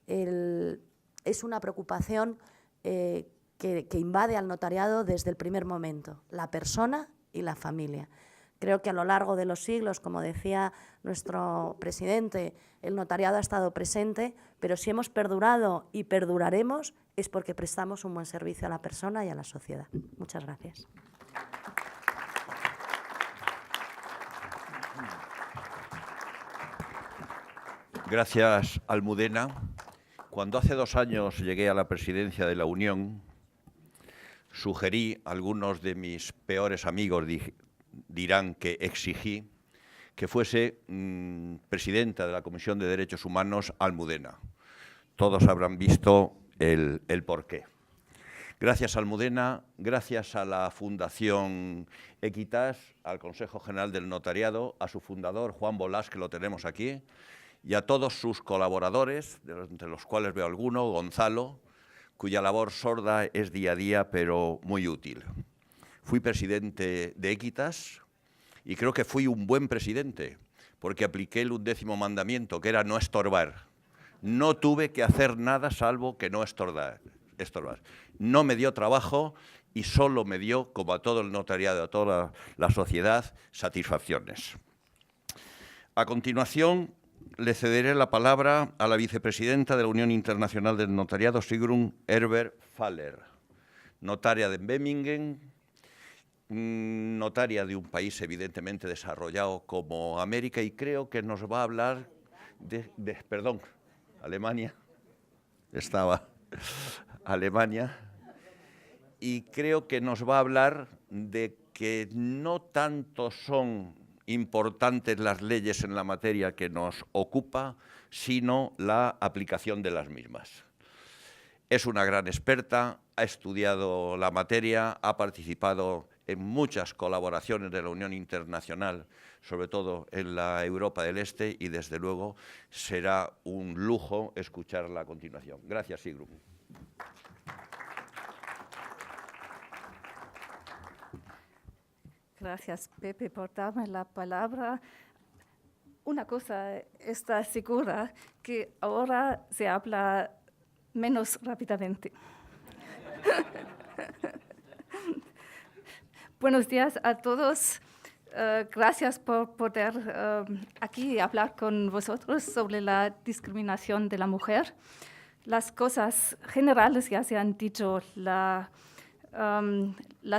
Es una preocupación que invade al notariado desde el primer momento, la persona y la familia. Creo que a lo largo de los siglos, como decía nuestro presidente, el notariado ha estado presente, pero si hemos perdurado y perduraremos es porque prestamos un buen servicio a la persona y a la sociedad. Muchas gracias. Gracias, Almudena. Cuando hace 2 años llegué a la presidencia de la Unión, sugerí, algunos de mis peores amigos dirán que exigí, que fuese presidenta de la Comisión de Derechos Humanos Almudena. Todos habrán visto el porqué. Gracias, Almudena, gracias a la Fundación Equitas, al Consejo General del Notariado, a su fundador, Juan Bolás, que lo tenemos aquí, y a todos sus colaboradores, entre los cuales veo alguno, Gonzalo, cuya labor sorda es día a día, pero muy útil. Fui presidente de Equitas y creo que fui un buen presidente, porque apliqué el 11º mandamiento, que era no estorbar. No tuve que hacer nada salvo que no estorbar. No me dio trabajo y solo me dio, como a todo el notariado, a toda la sociedad, satisfacciones. A continuación, le cederé la palabra a la vicepresidenta de la Unión Internacional del Notariado, Sigrun Herber Faller, notaria de Memmingen, notaria de un país evidentemente desarrollado como América, y creo que nos va a hablar perdón, Alemania, y creo que nos va a hablar de que no tanto son importantes las leyes en la materia que nos ocupa, sino la aplicación de las mismas. Es una gran experta, ha estudiado la materia, ha participado en muchas colaboraciones de la Unión Internacional, sobre todo en la Europa del Este, y desde luego será un lujo escucharla a continuación. Gracias, Sigrun. Gracias, Pepe, por darme la palabra. Una cosa está segura, que ahora se habla menos rápidamente. Buenos días a todos. Gracias por poder aquí hablar con vosotros sobre la discriminación de la mujer. Las cosas generales ya se han dicho. Las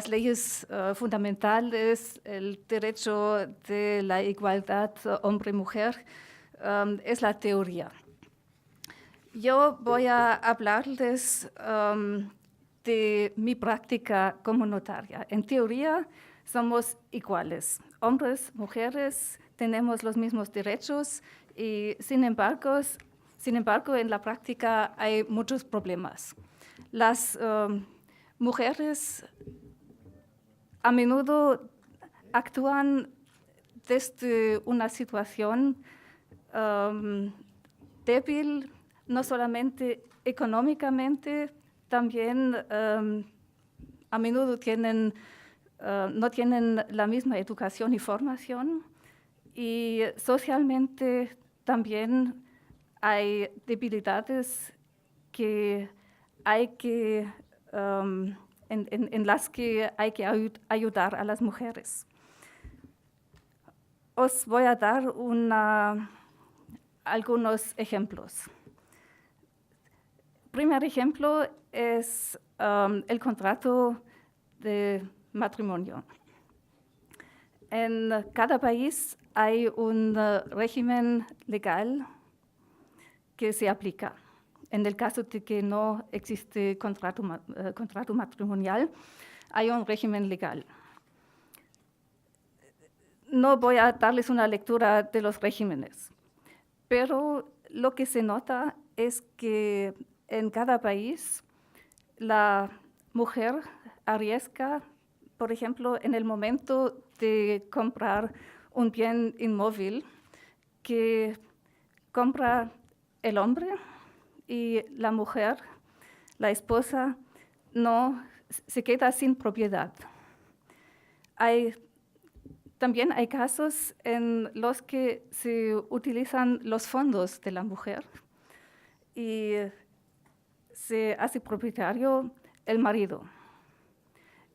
leyes fundamentales, el derecho de la igualdad hombre-mujer, es la teoría. Yo voy a hablarles de mi práctica como notaria. En teoría somos iguales, hombres, mujeres, tenemos los mismos derechos y sin embargo en la práctica hay muchos problemas. Las mujeres a menudo actúan desde una situación débil, no solamente económicamente, también a menudo no tienen la misma educación y formación, y socialmente también hay debilidades que hay que en las que hay que ayudar a las mujeres. Os voy a dar algunos ejemplos. Primer ejemplo es el contrato de matrimonio. En cada país hay un régimen legal que se aplica. En el caso de que no existe contrato matrimonial, hay un régimen legal. No voy a darles una lectura de los regímenes, pero lo que se nota es que en cada país la mujer arriesga, por ejemplo, en el momento de comprar un bien inmóvil, que compra el hombre y la mujer, la esposa, no se queda sin propiedad. También hay casos en los que se utilizan los fondos de la mujer y se hace propietario el marido.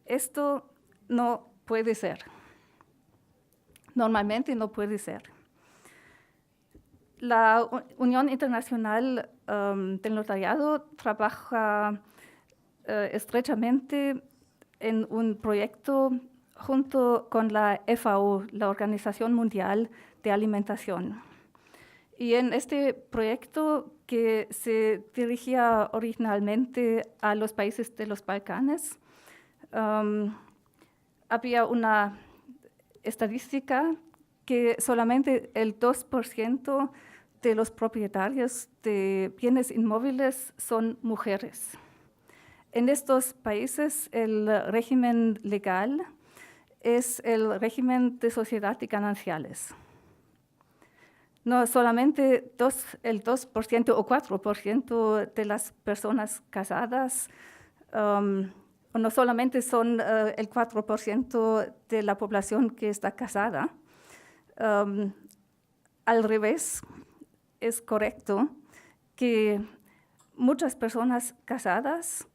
Esto no puede ser. Normalmente no puede ser. La Unión Internacional del Notariado trabaja estrechamente en un proyecto junto con la FAO, la Organización Mundial de Alimentación. Y en este proyecto, que se dirigía originalmente a los países de los Balcanes, había una estadística que solamente el 2% de los propietarios de bienes inmóviles son mujeres. En estos países el régimen legal es el régimen de sociedad de gananciales. No solamente el 2% o 4% de las personas casadas, no solamente son el 4% de la población que está casada. Al revés, es correcto que muchas personas casadas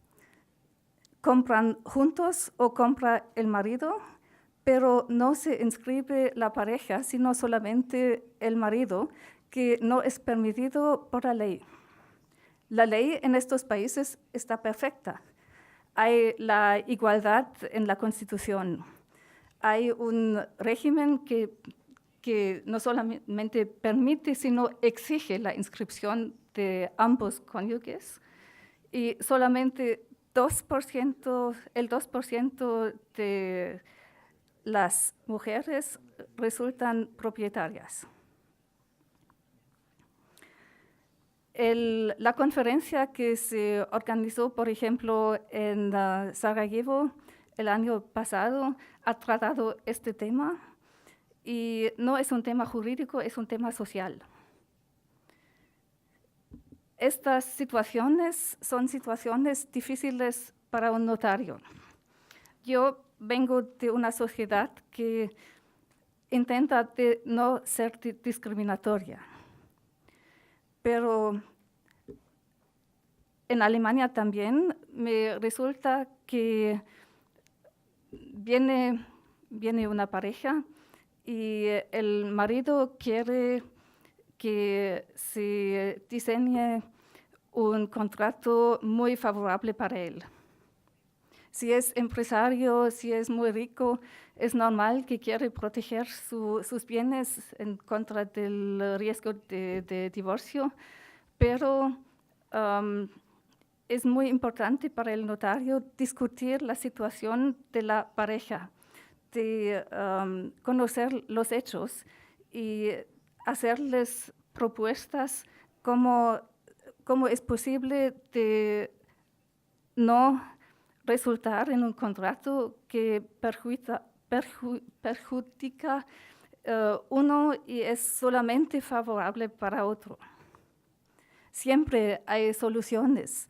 compran juntos o compra el marido, pero no se inscribe la pareja, sino solamente el marido, que no es permitido por la ley. La ley en estos países está perfecta. Hay la igualdad en la Constitución. Hay un régimen que no solamente permite, sino exige la inscripción de ambos cónyuges, y solamente el 2% de las mujeres resultan propietarias. La conferencia que se organizó, por ejemplo, en Sarajevo el año pasado, ha tratado este tema y no es un tema jurídico, es un tema social. Estas situaciones son situaciones difíciles para un notario. Yo vengo de una sociedad que intenta no ser discriminatoria, pero en Alemania también me resulta que viene una pareja y el marido quiere que se diseñe un contrato muy favorable para él. Si es empresario, si es muy rico, es normal que quiere proteger sus bienes en contra del riesgo de divorcio, pero es muy importante para el notario discutir la situación de la pareja, de conocer los hechos y hacerles propuestas como es posible de no resultar en un contrato que perjudica uno y es solamente favorable para otro. Siempre hay soluciones,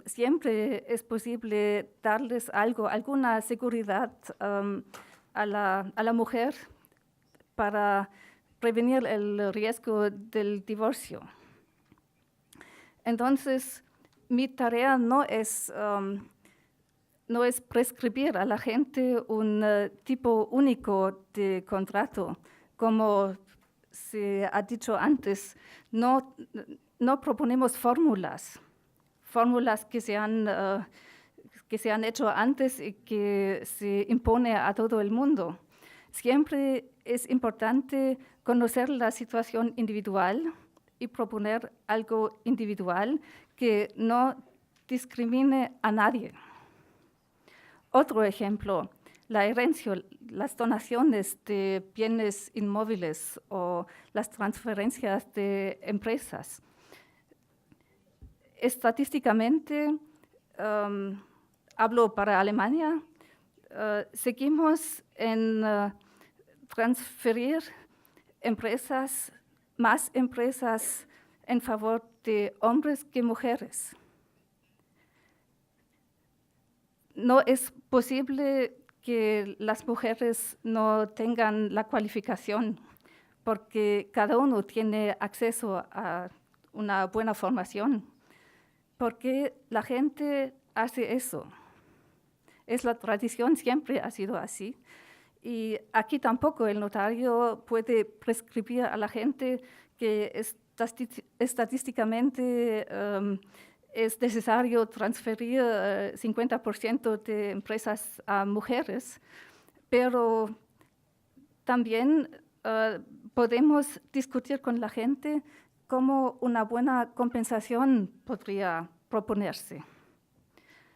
siempre es posible darles alguna seguridad a la mujer para prevenir el riesgo del divorcio. Entonces, mi tarea no es prescribir a la gente un tipo único de contrato. Como se ha dicho antes, no proponemos fórmulas que se han hecho antes y que se impone a todo el mundo. Siempre es importante conocer la situación individual y proponer algo individual que no discrimine a nadie. Otro ejemplo, la herencia, las donaciones de bienes inmóviles o las transferencias de empresas. Estadísticamente, hablo para Alemania, seguimos en transferir más empresas en favor de hombres que mujeres. No es posible que las mujeres no tengan la cualificación, porque cada uno tiene acceso a una buena formación. Porque la gente hace eso. Es la tradición, siempre ha sido así. Y aquí tampoco el notario puede prescribir a la gente que estadísticamente es necesario transferir 50% de empresas a mujeres, pero también podemos discutir con la gente cómo una buena compensación podría proponerse.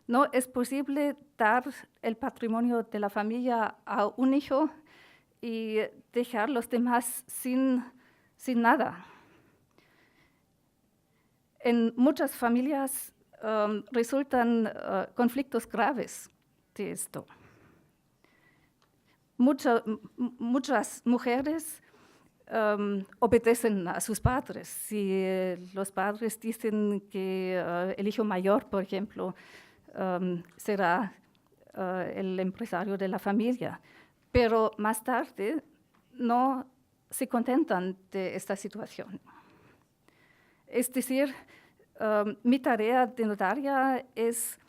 No es posible dar el patrimonio de la familia a un hijo y dejar los demás sin nada. En muchas familias resultan conflictos graves de esto. Muchas mujeres obedecen a sus padres. Si los padres dicen que el hijo mayor, por ejemplo, será el empresario de la familia, pero más tarde no se contentan de esta situación. Es decir, mi tarea de notaria es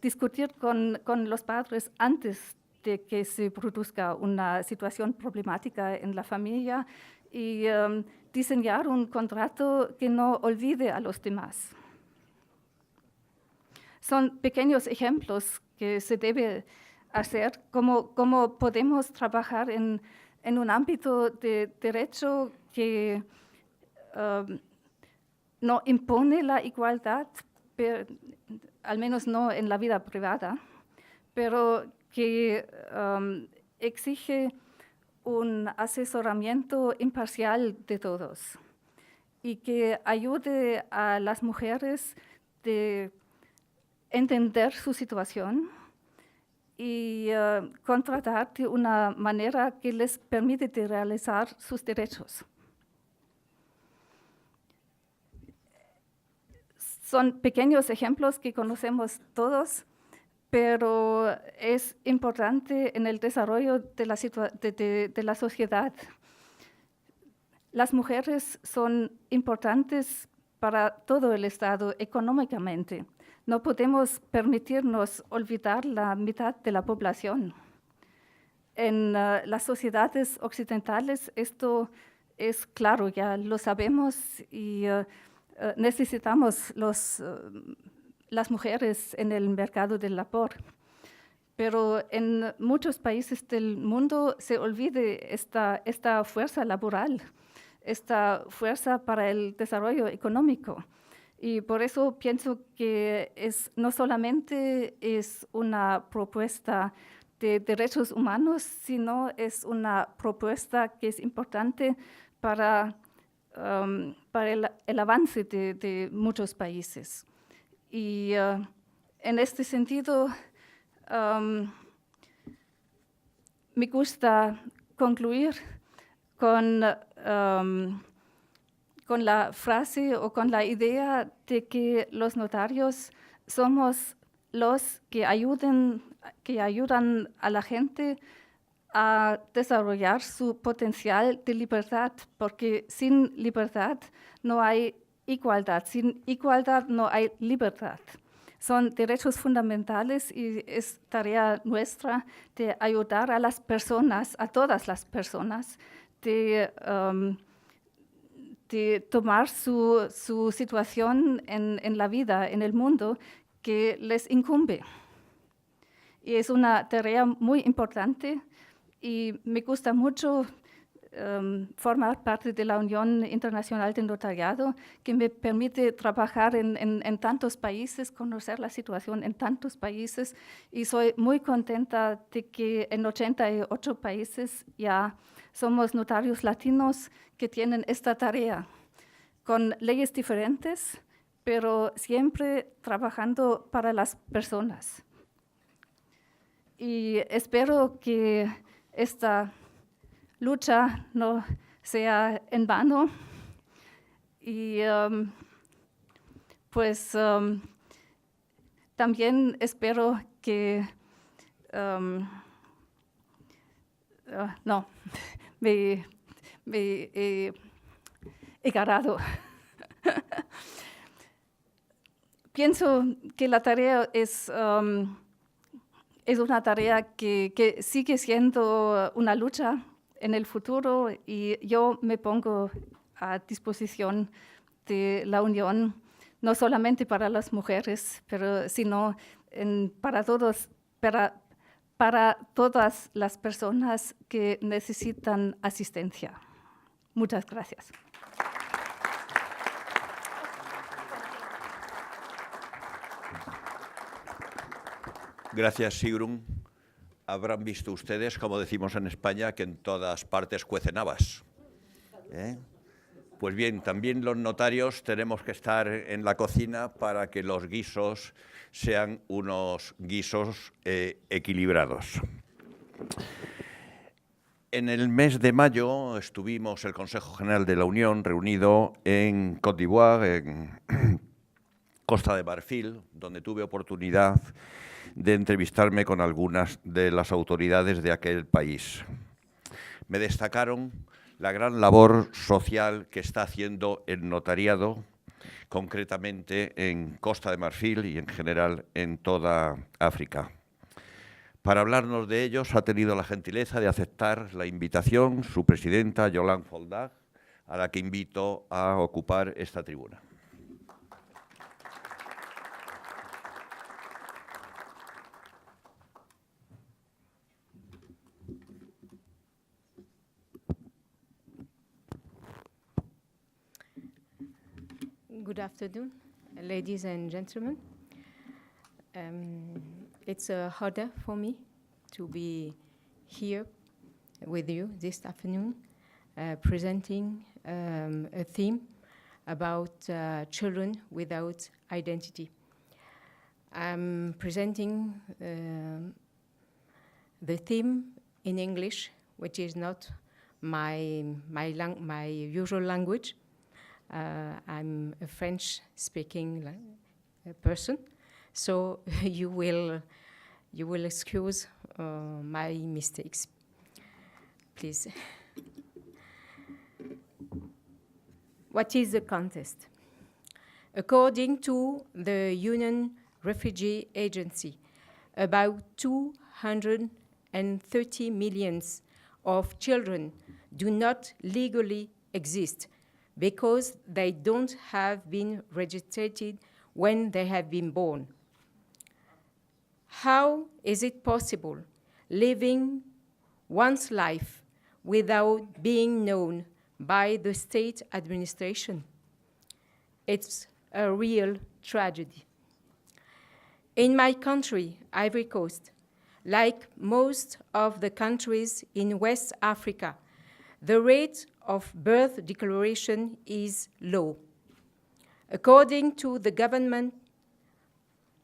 discutir con los padres antes de que se produzca una situación problemática en la familia y diseñar un contrato que no olvide a los demás. Son pequeños ejemplos que se debe hacer, cómo podemos trabajar en un ámbito de derecho que no impone la igualdad, pero, al menos no en la vida privada, pero que exige un asesoramiento imparcial de todos y que ayude a las mujeres de entender su situación y contratar de una manera que les permite de realizar sus derechos. Son pequeños ejemplos que conocemos todos, pero es importante en el desarrollo de la sociedad. Las mujeres son importantes para todo el Estado económicamente. No podemos permitirnos olvidar la mitad de la población. En las sociedades occidentales esto es claro, ya lo sabemos y necesitamos las mujeres en el mercado del labor. Pero en muchos países del mundo se olvida esta fuerza laboral, esta fuerza para el desarrollo económico. Y por eso pienso que no solamente es una propuesta de derechos humanos, sino es una propuesta que es importante para el avance de muchos países. Y en este sentido, me gusta concluir con la frase o con la idea de que los notarios somos los que ayudan a la gente a desarrollar su potencial de libertad, porque sin libertad no hay igualdad, sin igualdad no hay libertad. Son derechos fundamentales y es tarea nuestra de ayudar a las personas, a todas las personas, de tomar su situación en la vida, en el mundo, que les incumbe. Y es una tarea muy importante y me gusta mucho formar parte de la Unión Internacional de Notariado, que me permite trabajar en tantos países, conocer la situación en tantos países, y soy muy contenta de que en 88 países ya somos notarios latinos que tienen esta tarea, con leyes diferentes, pero siempre trabajando para las personas. Y espero que esta lucha no sea en vano y también espero que me he ganado. Pienso que la tarea es una tarea que sigue siendo una lucha en el futuro, y yo me pongo a disposición de la Unión, no solamente para las mujeres, pero sino para todas las personas que necesitan asistencia. Muchas gracias. Gracias, Sigrun. Habrán visto ustedes, como decimos en España, que en todas partes cuecen habas. Pues bien, también los notarios tenemos que estar en la cocina para que los guisos sean unos guisos equilibrados. En el mes de mayo estuvimos el Consejo General de la Unión reunido en Côte d'Ivoire, en Costa de Marfil, donde tuve oportunidad de entrevistarme con algunas de las autoridades de aquel país. Me destacaron la gran labor social que está haciendo el notariado, concretamente en Costa de Marfil y en general en toda África. Para hablarnos de ellos ha tenido la gentileza de aceptar la invitación su presidenta, Yolande Foldag, a la que invito a ocupar esta tribuna. Good afternoon, ladies and gentlemen. It's a honor for me to be here with you this afternoon, presenting a theme about children without identity. I'm presenting the theme in English, which is not my usual language. I'm a French-speaking person, so you will excuse my mistakes, please. What is the context? According to the UN Refugee Agency, about 230 million of children do not legally exist because they don't have been registered when they have been born. How is it possible living one's life without being known by the state administration? It's a real tragedy. In my country, Ivory Coast, like most of the countries in West Africa, the rate of birth declaration is low. According to the government,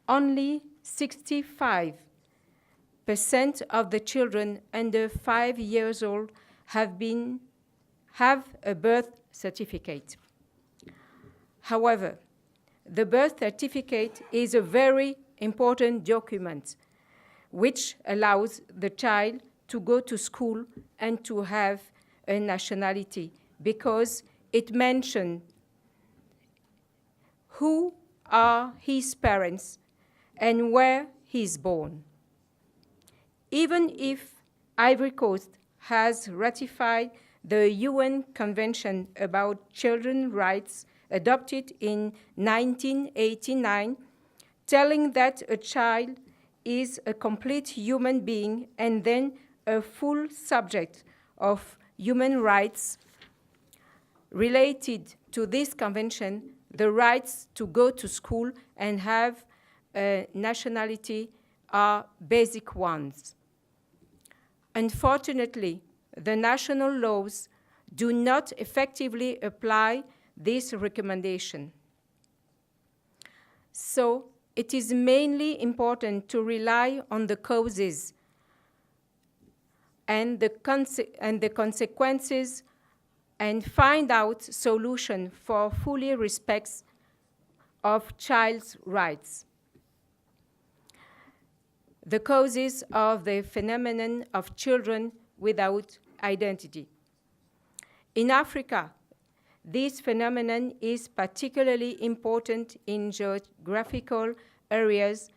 only 65% of the children under 5 years old have a birth certificate. However, the birth certificate is a very important document which allows the child to go to school and to have a nationality because it mentions who are his parents and where he is born. Even if Ivory Coast has ratified the UN Convention about Children's Rights adopted in 1989, telling that a child is a complete human being and then a full subject of human rights. Related to this convention, the rights to go to school and have a nationality are basic ones. Unfortunately, the national laws do not effectively apply this recommendation. So it is mainly important to rely on the causes and the consequences and find out solutions for fully respect of child's rights. The causes of the phenomenon of children without identity. In Africa, this phenomenon is particularly important in geographical areas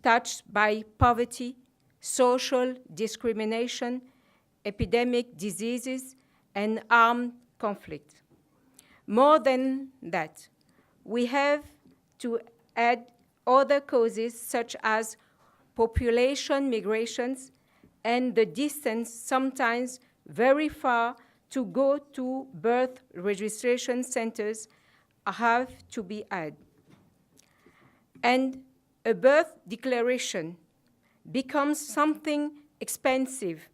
touched by poverty, social discrimination, epidemic diseases, and armed conflict. More than that, we have to add other causes such as population migrations and the distance, sometimes very far, to go to birth registration centers have to be added. And a birth declaration becomes something expensive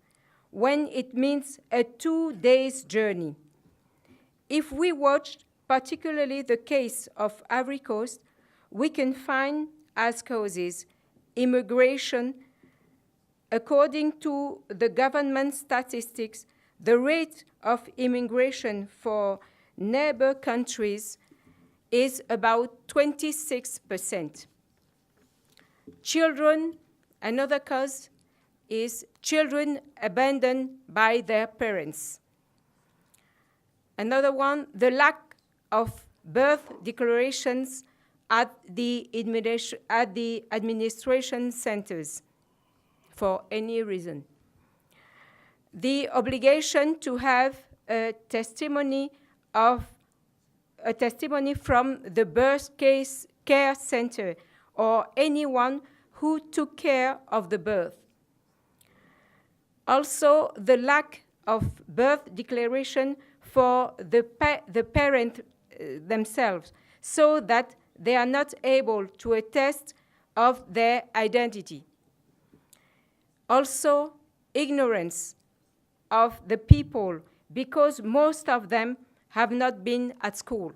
when it means a 2-day journey. If we watch particularly the case of Ivory Coast, we can find as causes immigration. According to the government statistics, the rate of immigration for neighbor countries is about 26%. Children, another cause is children abandoned by their parents. Another one, the lack of birth declarations at the administration centers for any reason. The obligation to have a testimony from the birth care center or anyone who took care of the birth. Also, the lack of birth declaration for the parent themselves, so that they are not able to attest of their identity. Also, ignorance of the people because most of them have not been at school.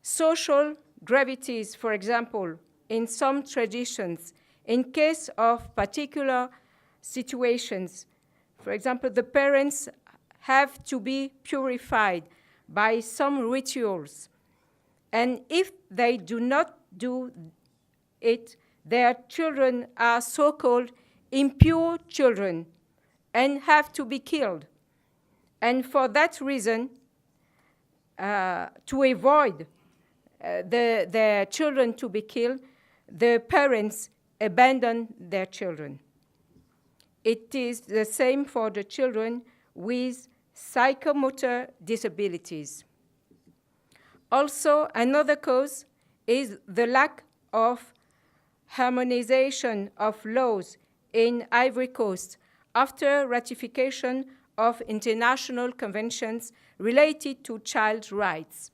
Social gravities, for example, in some traditions, in case of particular situations, for example, the parents have to be purified by some rituals. And if they do not do it, their children are so-called impure children and have to be killed. And for that reason, to avoid their children to be killed, the parents abandon their children. It is the same for the children with psychomotor disabilities. Also, another cause is the lack of harmonization of laws in Ivory Coast after ratification of international conventions related to child rights.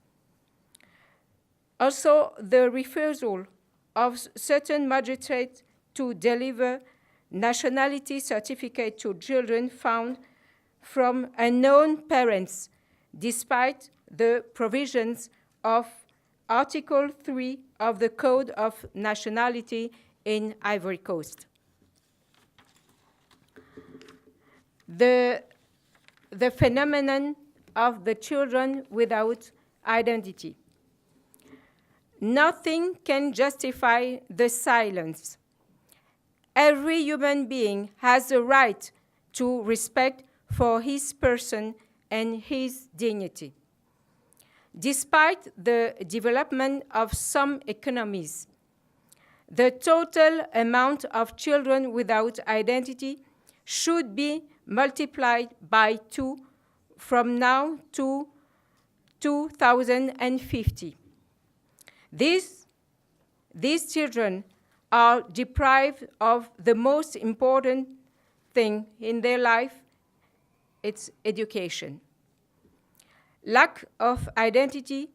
Also, the refusal of certain magistrates to deliver nationality certificate to children found from unknown parents, despite the provisions of Article 3 of the Code of Nationality in Ivory Coast. The phenomenon of the children without identity. Nothing can justify the silence. Every human being has a right to respect for his person and his dignity. Despite the development of some economies, the total amount of children without identity should be multiplied by 2 from now to 2050. These children are deprived of the most important thing in their life, it's education. Lack of identity,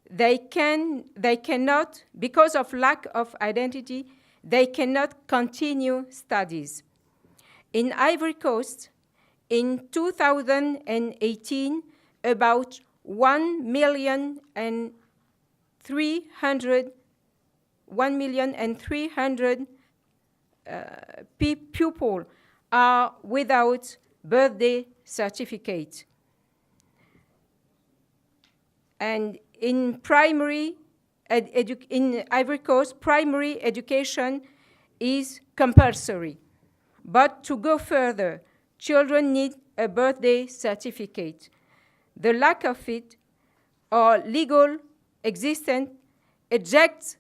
they cannot, because of lack of identity, they cannot continue studies. In Ivory Coast, in 2018, about 1,300,000 people are without birthday certificate. And in in Ivory Coast, primary education is compulsory. But to go further, children need a birthday certificate. The lack of it, or legal existence, ejects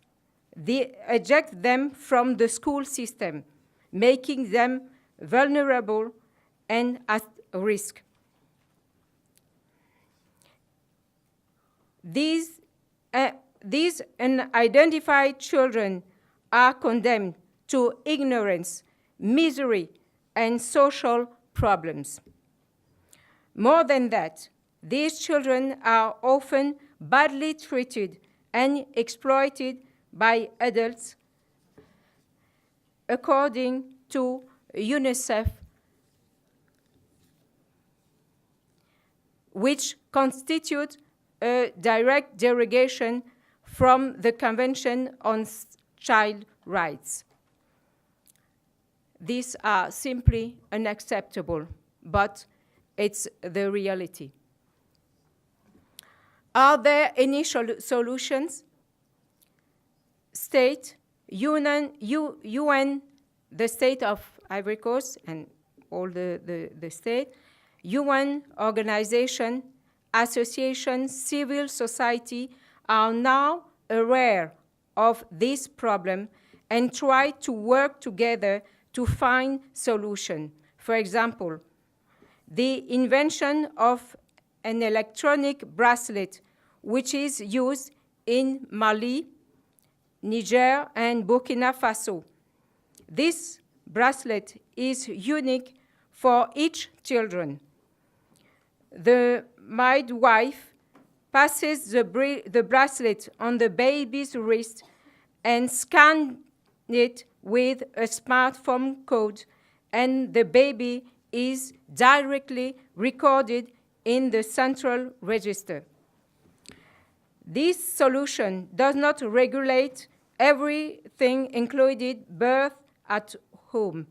them from the school system, making them vulnerable and at risk. These unidentified children are condemned to ignorance, misery, and social problems. More than that, these children are often badly treated and exploited by adults, according to UNICEF, which constitute a direct derogation from the Convention on Child Rights. These are simply unacceptable, but it's the reality. Are there any solutions? State, UN, the state of Ivory Coast and all the state, UN organization, association, civil society are now aware of this problem and try to work together to find solution. For example, the invention of an electronic bracelet, which is used in Mali, Niger, and Burkina Faso. This bracelet is unique for each children. The midwife passes the bracelet on the baby's wrist and scans it with a smartphone code and the baby is directly recorded in the central register. This solution does not regulate everything, including birth at home.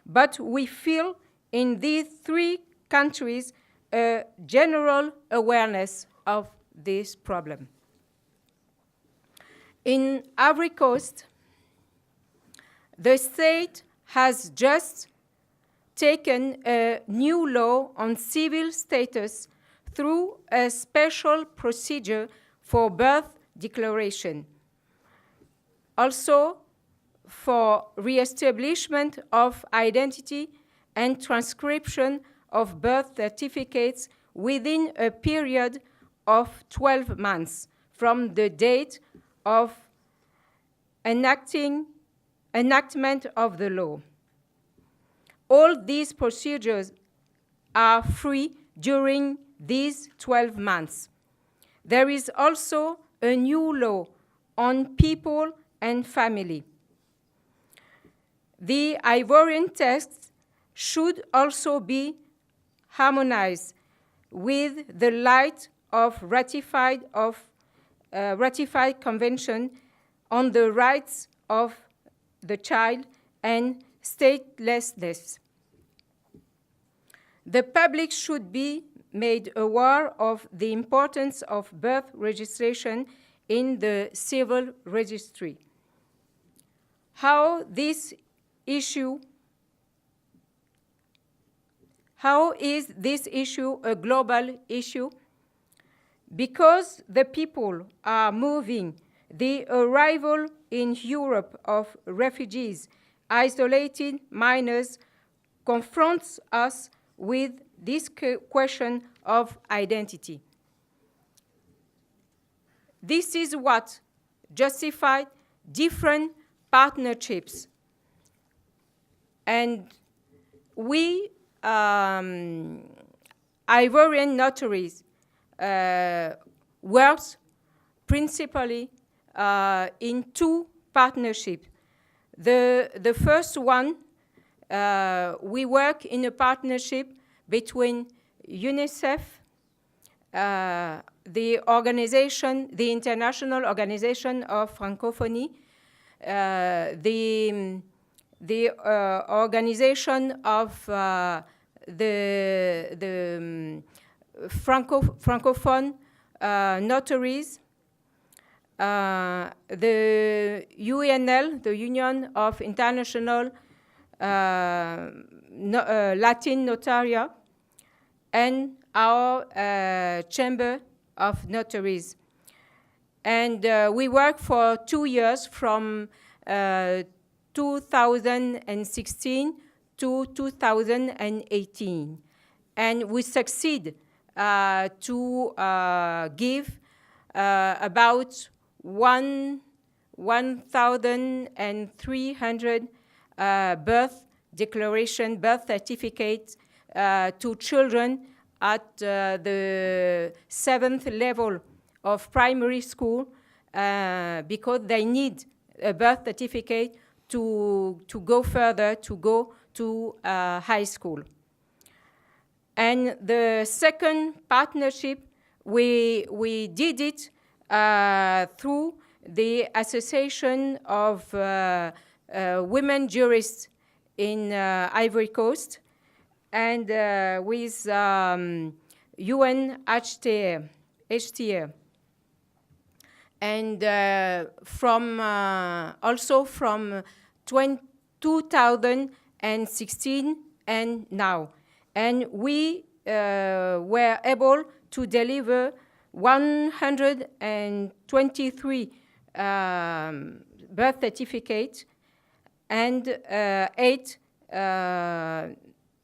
But we feel in these 3 countries a general awareness of this problem. In Ivory Coast, the state has just taken a new law on civil status through a special procedure for birth declaration. Also, for re-establishment of identity and transcription of birth certificates within a period of 12 months from the date of enactment of the law. All these procedures are free during these 12 months. There is also a new law on people and family. The Ivorian text should also be harmonized with the light of ratified convention on the rights of the child and statelessness. The public should be made aware of the importance of birth registration in the civil registry. How is this issue a global issue? Because the people are moving, the arrival in Europe of refugees, isolated minors, confronts us with this question of identity. This is what justified different partnerships. And we, Ivorian notaries, works principally in 2 partnerships. The first one, we work in a partnership between UNICEF, the organization, the International Organization of Francophonie, the organization of the Francophone notaries, the UNL, the Union of International Latin Notaria, and our Chamber of Notaries. And we work for 2 years from 2016 to 2018. And we succeed to give about 1,300 birth certificates to children at the 7th level of primary school because they need a birth certificate to go further, to go to high school. And the second partnership, we did it through the Association of Women Jurists in Ivory Coast and with UNHCR. And also from 2016 and now. And we were able to deliver 123 birth certificates and 8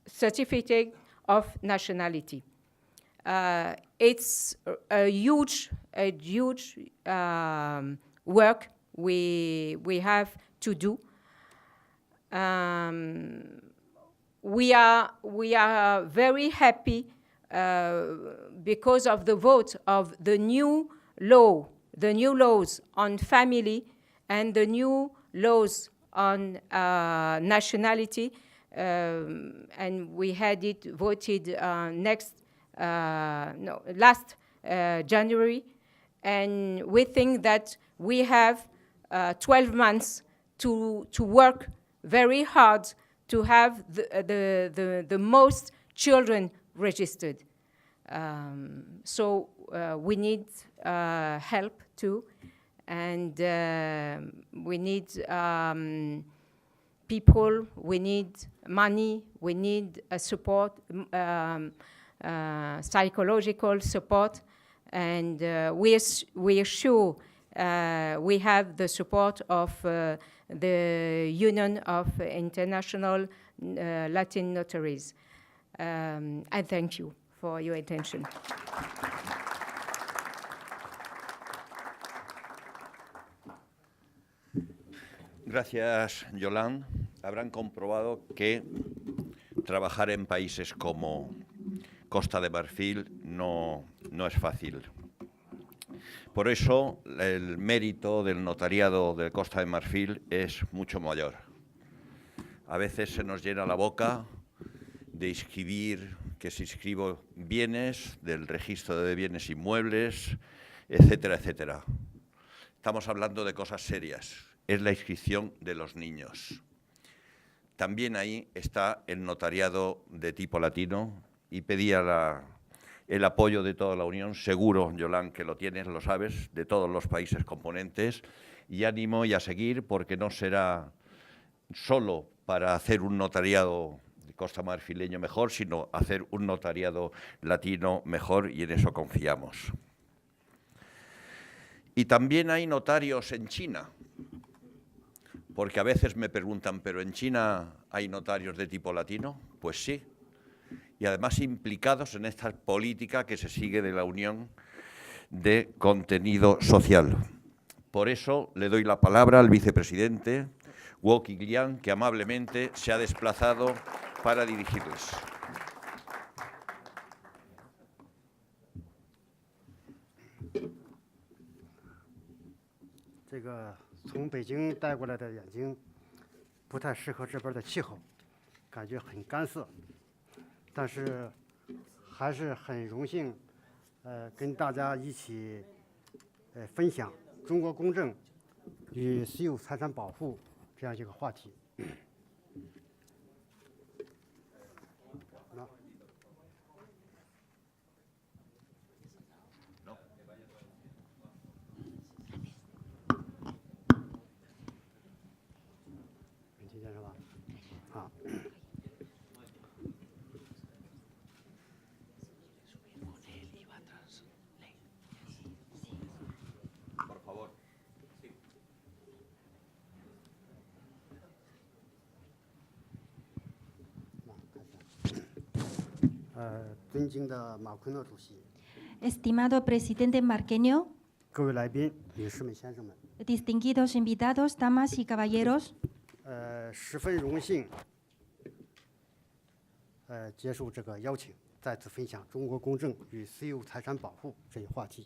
certificates of nationality. It's a huge work we have to do. We are very happy because of the vote of the new laws on family and the new laws on nationality and we had it voted last January, and we think that we have 12 months to work very hard to have the most children registered. So we need help too, and we need people, we need money, we need support, psychological support, and we are sure we have the support of the Union of International Latin Notaries. I thank you for your attention. Gracias, Yolande. Habrán comprobado que trabajar en países como Costa de Marfil no es fácil. Por eso el mérito del notariado de Costa de Marfil es mucho mayor. A veces se nos llena la boca de inscribir, que se inscribo bienes, del registro de bienes inmuebles, etcétera, etcétera. Estamos hablando de cosas serias. Es la inscripción de los niños. También ahí está el notariado de tipo latino y pedía el apoyo de toda la Unión, seguro, Yolande, que lo tienes, lo sabes, de todos los países componentes, y ánimo y a seguir, porque no será solo para hacer un notariado de costa marfileño mejor, sino hacer un notariado latino mejor, y en eso confiamos. Y también hay notarios en China, porque a veces me preguntan, ¿pero en China hay notarios de tipo latino? Pues sí, y además implicados en esta política que se sigue de la Unión de contenido social. Por eso le doy la palabra al vicepresidente Guo Qiglian, que amablemente se ha desplazado para dirigirles. 这个从北京带过来的眼睛不太适合这边的气候，感觉很干涩，但是还是很荣幸，跟大家一起分享中国公证与私有财产保护这样一个话题。尊敬的马奎诺主席 Estimado presidente Marqueño, 各位来宾、女士们、先生们， distinguidos invitados, damas y caballeros, 十分荣幸，接受这个邀请，再次分享中国公证与私有财产保护这一话题。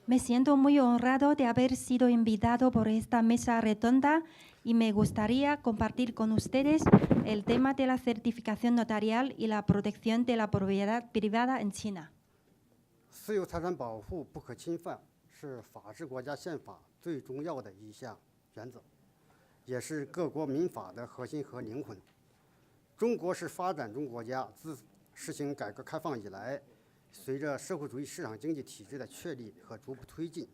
me siento muy honrado de haber sido invitado por esta mesa redonda y me gustaría compartir con ustedes el tema de la certificación notarial y la protección de la propiedad privada en China. 私有财产保护不可侵犯是法治国家宪法最重要的一项原则，也是各国民法的核心和灵魂。中国是发展中国家，自实行改革开放以来，随着社会主义市场经济体制的确立和逐步推进，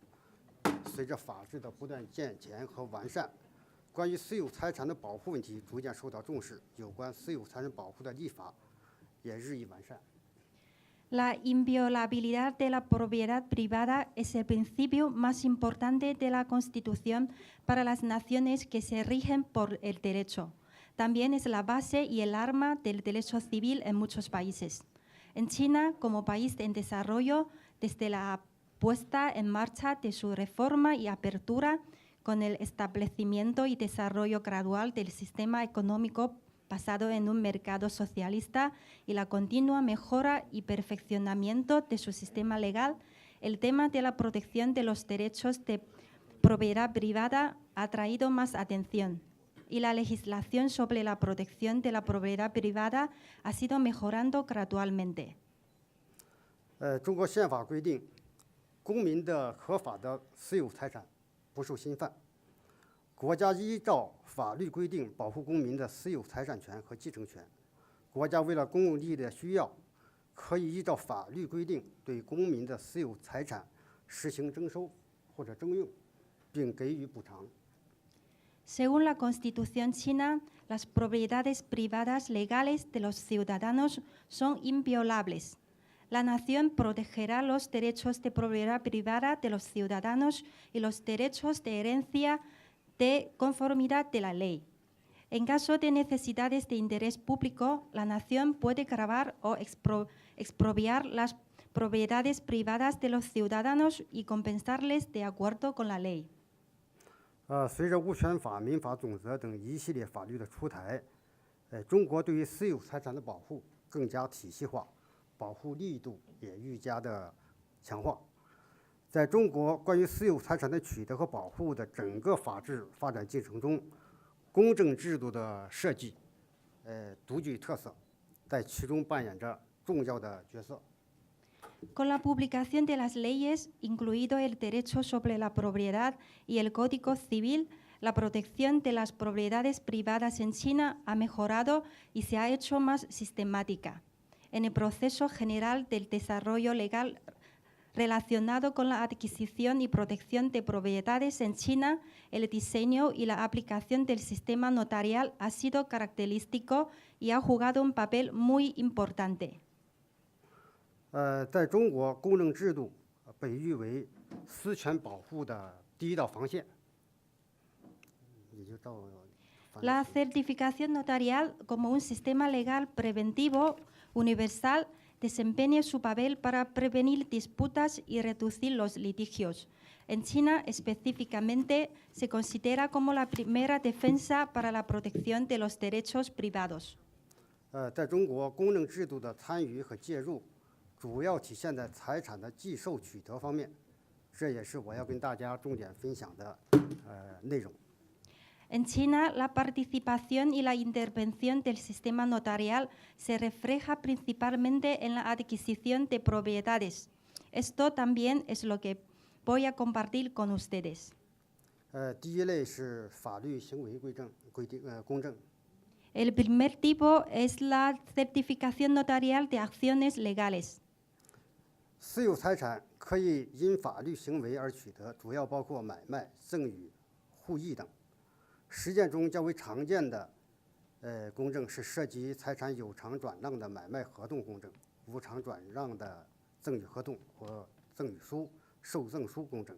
随着法治的不断健全和完善，关于私有财产的保护问题逐渐受到重视，有关私有财产保护的立法也日益完善。 La inviolabilidad de la propiedad privada es el principio más importante de la Constitución para las naciones que se rigen por el derecho. También es la base y el arma del derecho civil en muchos países. En China, como país en desarrollo, desde la puesta en marcha de su reforma y apertura, con el establecimiento y desarrollo gradual del sistema económico basado en un mercado socialista y la continua mejora y perfeccionamiento de su sistema legal, el tema de la protección de los derechos de propiedad privada ha traído más atención y la legislación sobre la protección de la propiedad privada ha sido mejorando gradualmente. 中国宪法规定，公民的合法的私有财产不受侵犯。国家依照法律规定保护公民的私有财产权和继承权。国家为了公共利益的需要，可以依照法律规定对公民的私有财产实行征收或者征用，并给予补偿。 Según la Constitución china, las propiedades privadas legales de los ciudadanos son inviolables. La nación protegerá los derechos de propiedad privada de los ciudadanos y los derechos de herencia de conformidad de la ley. En caso de necesidades de interés público, la nación puede gravar o expropiar las propiedades privadas de los ciudadanos y compensarles de acuerdo con la ley. 随着物权法、民法总则等一系列法律的出台，中国对于私有财产的保护更加体系化，保护力度也愈加的强化。在中国关于私有财产的取得和保护的整个法治发展进程中，公证制度的设计，独具特色，在其中扮演着重要的角色。 Con la publicación de las leyes, incluido el derecho sobre la propiedad y el Código Civil, la protección de las propiedades privadas en China ha mejorado y se ha hecho más sistemática. En el proceso general del desarrollo legal relacionado con la adquisición y protección de propiedades en China, el diseño y la aplicación del sistema notarial ha sido característico y ha jugado un papel muy importante. 在中国，公证制度被誉为私权保护的第一道防线。也就照 La certificación notarial como un sistema legal preventivo universal desempeña su papel para prevenir disputas y reducir los litigios. En China, específicamente, se considera como la primera defensa para la protección de los derechos privados. 在中国，公证制度的参与和介入，主要体现在财产的继受取得方面，这也是我要跟大家重点分享的内容。 En China, la participación y la intervención del sistema notarial se refleja principalmente en la adquisición de propiedades. Esto también es lo que voy a compartir con ustedes. 第一类是法律行为公证。 El primer tipo es la certificación notarial de acciones legales. 私有财产可以因法律行为而取得，主要包括买卖、赠与、互议等。实践中较为常见的公证是涉及财产有偿转让的买卖合同公证、无偿转让的赠与合同和赠与书、受赠书公证。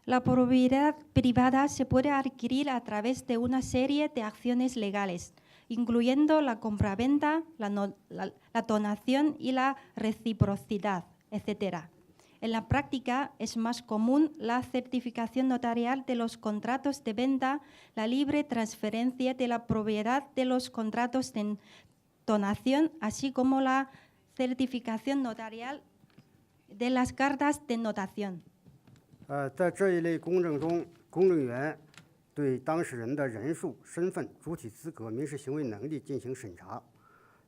La propiedad privada se puede adquirir a través de una serie de acciones legales, incluyendo la compraventa, la donación y la reciprocidad, etc. En la práctica es más común la certificación notarial de los contratos de venta, la libre transferencia de la propiedad de los contratos de donación, así como la certificación notarial de las cartas de notación. 在这一类公证中，公证员对当事人的人数、身份、主体资格、民事行为能力进行审查，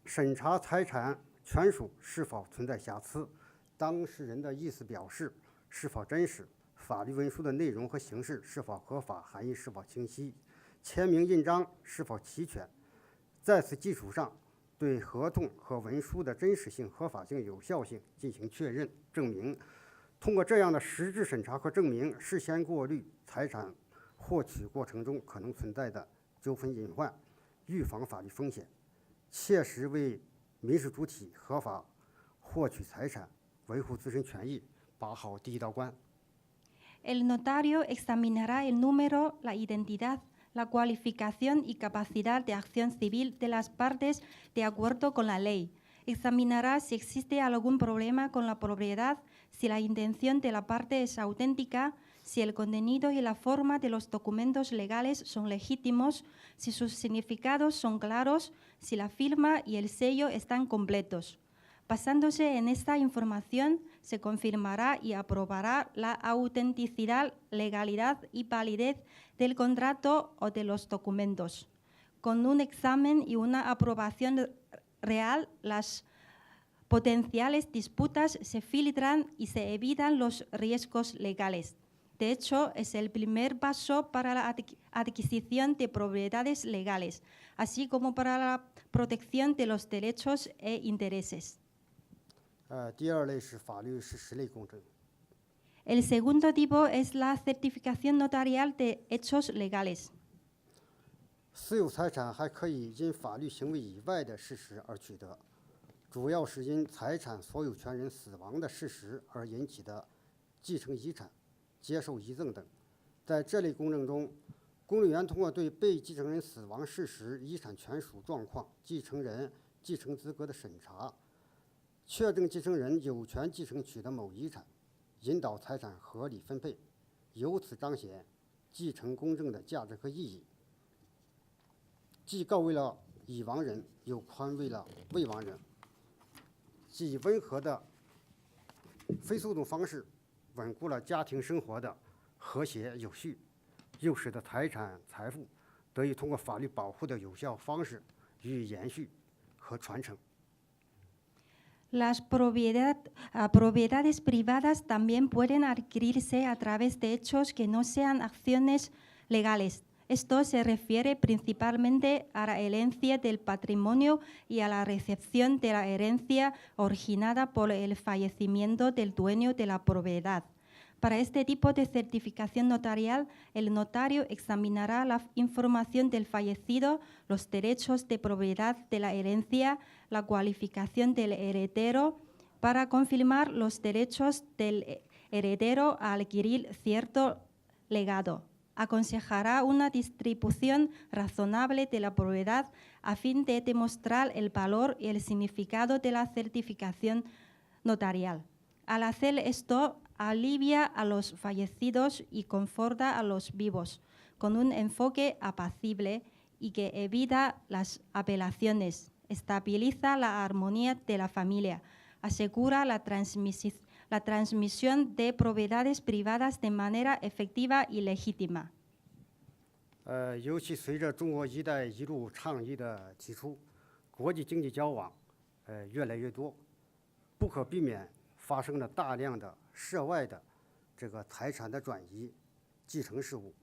审查财产权属是否存在瑕疵，当事人的意思表示是否真实，法律文书的内容和形式是否合法，含义是否清晰，签名印章是否齐全。在此基础上，对合同和文书的真实性、合法性、有效性进行确认、证明。 通过这样的实质审查和证明，事先过滤财产获取过程中可能存在的纠纷隐患，预防法律风险，切实为民事主体合法获取财产、维护自身权益把好第一道关。 El notario examinará el número, la identidad, la cualificación y capacidad de acción civil de las partes de acuerdo con la ley. Examinará si existe algún problema con la propiedad, si la intención de la parte es auténtica, si el contenido y la forma de los documentos legales son legítimos, si sus significados son claros, si la firma y el sello están completos. Basándose en esta información, se confirmará y aprobará la autenticidad, legalidad y validez del contrato o de los documentos. Con un examen y una aprobación real, las potenciales disputas se filtran y se evitan los riesgos legales. De hecho, es el primer paso para la adquisición de propiedades legales, así como para la protección de los derechos e intereses. 第二类是法律事实类公证。 El segundo tipo es la certificación notarial de hechos legales. 私有财产还可以因法律行为以外的事实而取得，主要是因财产所有权人死亡的事实而引起的继承遗产、接受遗赠等。在这类公证中，公证员通过对被继承人死亡事实、遗产权属状况、继承人继承资格的审查，确定继承人有权继承取得某遗产，引导财产合理分配，由此彰显继承公证的价值和意义。 既告慰了已亡人，又宽慰了未亡人，既温和的非诉讼方式稳固了家庭生活的和谐有序，又使得财产财富得以通过法律保护的有效方式予以延续和传承。 Las propiedades privadas también pueden adquirirse a través de hechos que no sean acciones legales. Esto se refiere principalmente a la herencia del patrimonio y a la recepción de la herencia originada por el fallecimiento del dueño de la propiedad. Para este tipo de certificación notarial, el notario examinará la información del fallecido, los derechos de propiedad de la herencia, la cualificación del heredero, para confirmar los derechos del heredero a adquirir cierto legado. Aconsejará una distribución razonable de la propiedad a fin de demostrar el valor y el significado de la certificación notarial. Al hacer esto, alivia a los fallecidos y conforta a los vivos, con un enfoque apacible y que evita las apelaciones, estabiliza la armonía de la familia, asegura la transmisión de propiedades privadas de manera efectiva y legítima. 尤其随着中国“一带一路”倡议的提出，国际经济交往越来越多，不可避免发生了大量的涉外的这个财产的转移、继承事务。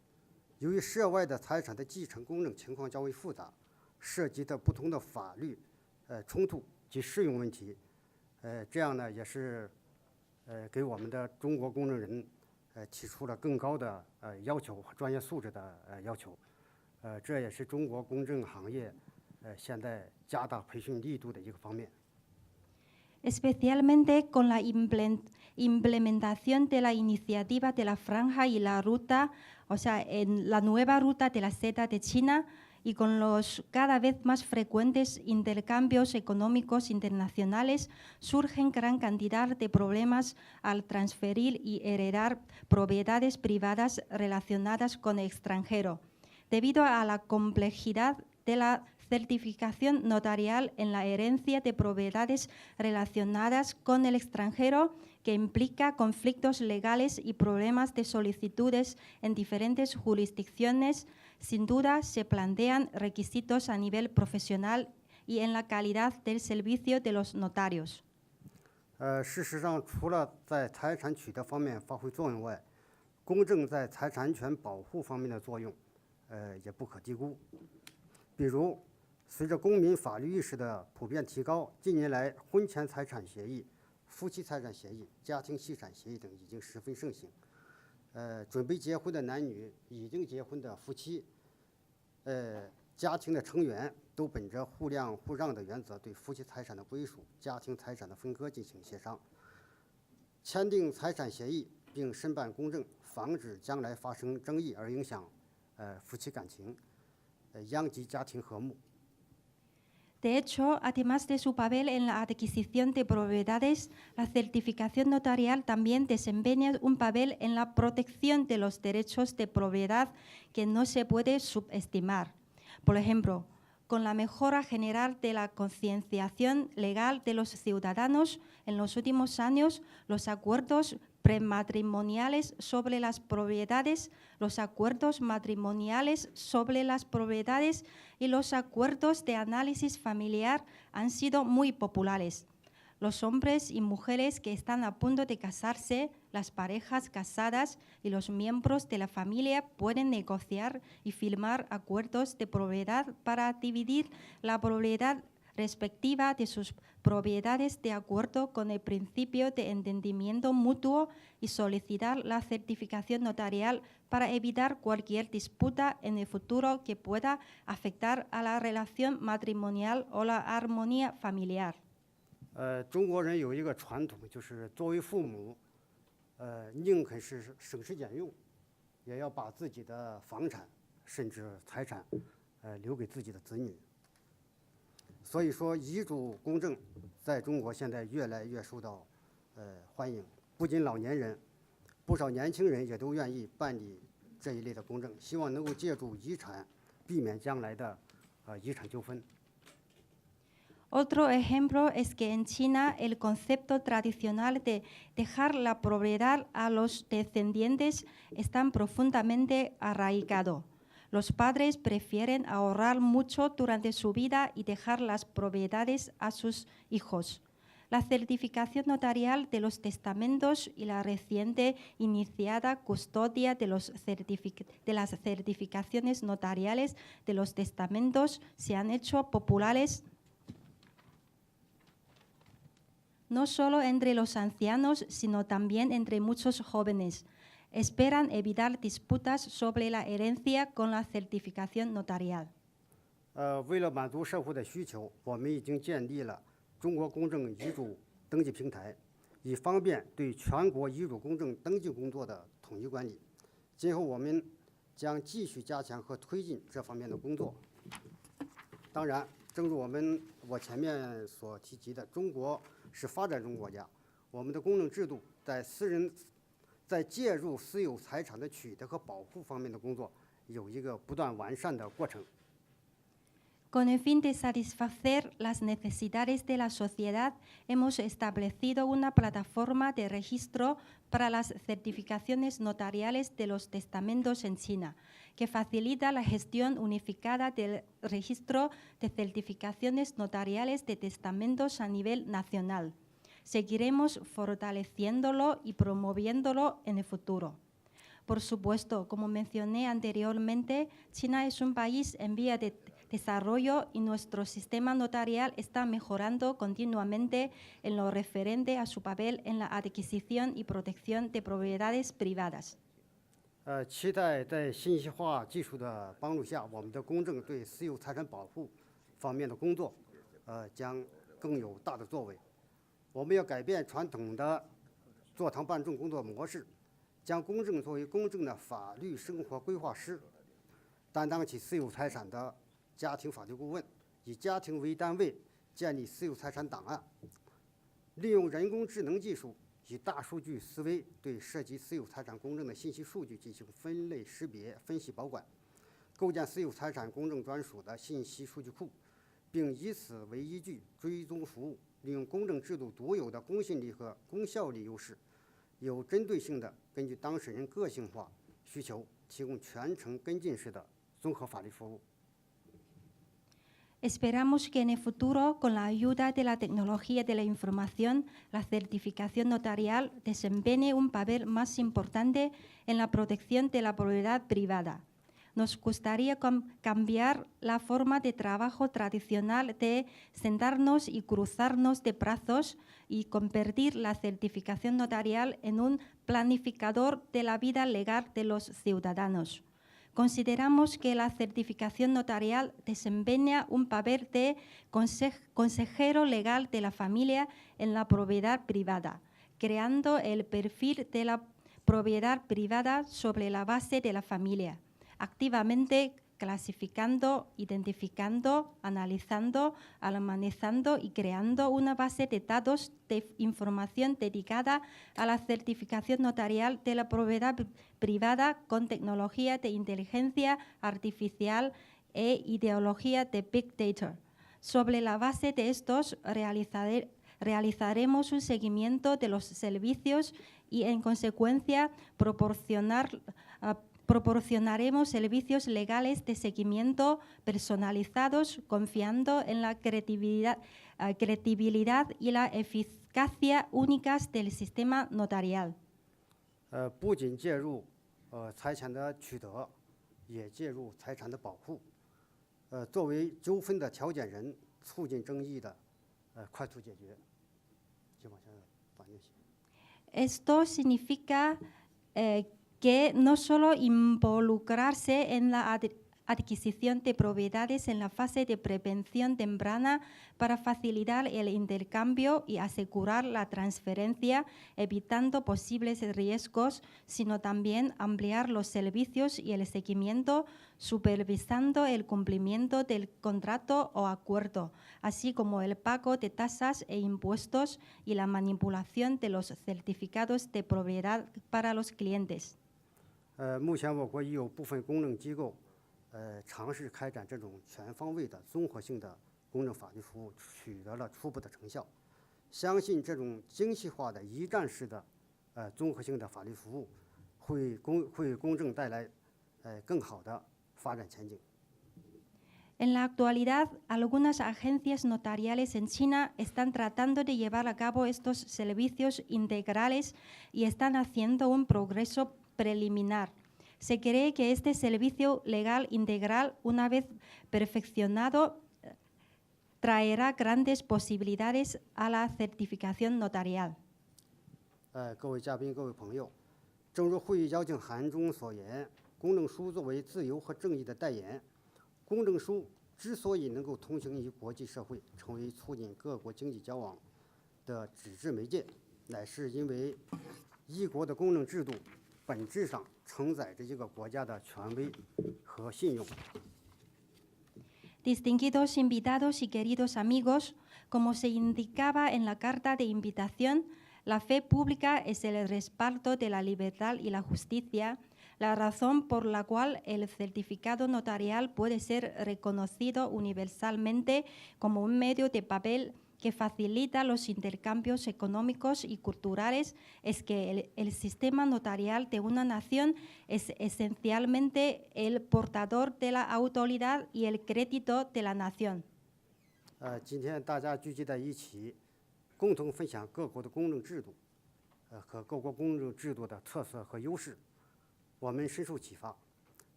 由于涉外的财产的继承公证情况较为复杂，涉及的不同的法律冲突及适用问题，这样呢也是给我们的中国公证人提出了更高的要求和专业素质的要求。这也是中国公证行业现在加大培训力度的一个方面。 Especialmente con la implementación de la iniciativa de la Franja y la Ruta, o sea, en la nueva ruta de la seda de China, y con los cada vez más frecuentes intercambios económicos internacionales, surgen gran cantidad de problemas al transferir y heredar propiedades privadas relacionadas con el extranjero. Debido a la complejidad de la certificación notarial en la herencia de propiedades relacionadas con el extranjero, que implica conflictos legales y problemas de solicitudes en diferentes jurisdicciones, sin duda se plantean requisitos a nivel profesional y en la calidad del servicio de los notarios. 事实上，除了在财产取得方面发挥作用外，公证在财产权保护方面的作用，也不可低估。比如，随着公民法律意识的普遍提高，近年来婚前财产协议、夫妻财产协议、家庭遗产协议等已经十分盛行。准备结婚的男女、已经结婚的夫妻，家庭的成员都本着互谅互让的原则，对夫妻财产的归属、家庭财产的分割进行协商，签订财产协议，并申办公证，防止将来发生争议而影响夫妻感情，殃及家庭和睦。 De hecho, además de su papel en la adquisición de propiedades, la certificación notarial también desempeña un papel en la protección de los derechos de propiedad que no se puede subestimar. Por ejemplo, con la mejora general de la concienciación legal de los ciudadanos en los últimos años, los acuerdos prematrimoniales sobre las propiedades, los acuerdos matrimoniales sobre las propiedades y los acuerdos de análisis familiar han sido muy populares. Los hombres y mujeres que están a punto de casarse, las parejas casadas y los miembros de la familia pueden negociar y firmar acuerdos de propiedad para dividir la propiedad respectiva de sus propiedades de acuerdo con el principio de entendimiento mutuo y solicitar la certificación notarial para evitar cualquier disputa en el futuro que pueda afectar a la relación matrimonial o la armonía familiar. 中国人有一个传统，就是作为父母，宁肯是省吃俭用，也要把自己的房产甚至财产，留给自己的子女。所以说，遗嘱公证在中国现在越来越受到欢迎，不仅老年人，不少年轻人也都愿意办理这一类的公证，希望能够借助遗产，避免将来的遗产纠纷。 Otro ejemplo es que en China el concepto tradicional de dejar la propiedad a los descendientes está profundamente arraigado. Los padres prefieren ahorrar mucho durante su vida y dejar las propiedades a sus hijos. La certificación notarial de los testamentos y la reciente iniciada custodia de las certificaciones notariales de los testamentos se han hecho populares no solo entre los ancianos, sino también entre muchos jóvenes. Esperan evitar disputas sobre la herencia con la certificación notarial. 为了满足社会的需求，我们已经建立了中国公证遗嘱登记平台，以方便对全国遗嘱公证登记工作的统一管理。今后我们将继续加强和推进这方面的工作。当然，正如我前面所提及的，中国 是发展中国家，我们的公证制度在介入私有财产的取得和保护方面的工作有一个不断完善的过程。 Con el fin de satisfacer las necesidades de la sociedad, hemos establecido una plataforma de registro para las certificaciones notariales de los testamentos en China, que facilita la gestión unificada del registro de certificaciones notariales de testamentos a nivel nacional. Seguiremos fortaleciéndolo y promoviéndolo en el futuro. Por supuesto, como mencioné anteriormente, China es un país en vía de desarrollo y nuestro sistema notarial está mejorando continuamente en lo referente a su papel en la adquisición y protección de propiedades privadas. 期待在信息化技术的帮助下，我们的公证对私有财产保护方面的工作，将更有大的作为。我们要改变传统的坐堂办证工作模式，将公证作为公证的法律生活规划师，担当起私有财产的 家庭法律顾问，以家庭为单位建立私有财产档案，利用人工智能技术以大数据思维对涉及私有财产公证的信息数据进行分类识别、分析保管，构建私有财产公证专属的信息数据库，并以此为依据追踪服务，利用公证制度独有的公信力和公效力优势，有针对性的根据当事人个性化需求，提供全程跟进式的综合法律服务。 Esperamos que en el futuro, con la ayuda de la tecnología de la información, la certificación notarial desempeñe un papel más importante en la protección de la propiedad privada. Nos gustaría cambiar la forma de trabajo tradicional de sentarnos y cruzarnos de brazos y convertir la certificación notarial en un planificador de la vida legal de los ciudadanos. Consideramos que la certificación notarial desempeña un papel de consejero legal de la familia en la propiedad privada, creando el perfil de la propiedad privada sobre la base de la familia, activamente clasificando, identificando, analizando, almacenando y creando una base de datos de información dedicada a la certificación notarial de la propiedad privada con tecnología de inteligencia artificial e ideología de Big Data. Sobre la base de estos, realizaremos un seguimiento de los servicios y, en consecuencia, proporcionaremos servicios legales de seguimiento personalizados, confiando en la credibilidad y la eficacia únicas del sistema notarial. 不仅介入财产的取得，也介入财产的保护。作为纠纷的调解人，促进争议的快速解决。就往下翻就行。 Esto significa que no solo involucrarse en la adquisición de propiedades en la fase de prevención temprana para facilitar el intercambio y asegurar la transferencia, evitando posibles riesgos, sino también ampliar los servicios y el seguimiento, supervisando el cumplimiento del contrato o acuerdo, así como el pago de tasas e impuestos y la manipulación de los certificados de propiedad para los clientes. 目前我国已有部分公证机构尝试开展这种全方位的综合性的公证法律服务，取得了初步的成效。相信这种精细化的一站式的综合性的法律服务会公证带来更好的发展前景。 En la actualidad, algunas agencias notariales en China están tratando de llevar a cabo estos servicios integrales y están haciendo un progreso preliminar. Se cree que este servicio legal integral, una vez perfeccionado, traerá grandes posibilidades a la certificación notarial. 各位嘉宾、各位朋友，正如会议邀请函中所言，公证书作为自由和正义的代言，公证书之所以能够通行于国际社会，成为促进各国经济交往的纸质媒介，乃是因为一国的公证制度本质上承载着一个国家的权威和信用。 Distinguidos invitados y queridos amigos, como se indicaba en la carta de invitación, la fe pública es el respaldo de la libertad y la justicia, la razón por la cual el certificado notarial puede ser reconocido universalmente como un medio de papel que facilita los intercambios económicos y culturales, es que el sistema notarial de una nación es esencialmente el portador de la autoridad y el crédito de la nación. 今天大家聚集在一起，共同分享各国的公证制度，和各国公证制度的特色和优势，我们深受启发。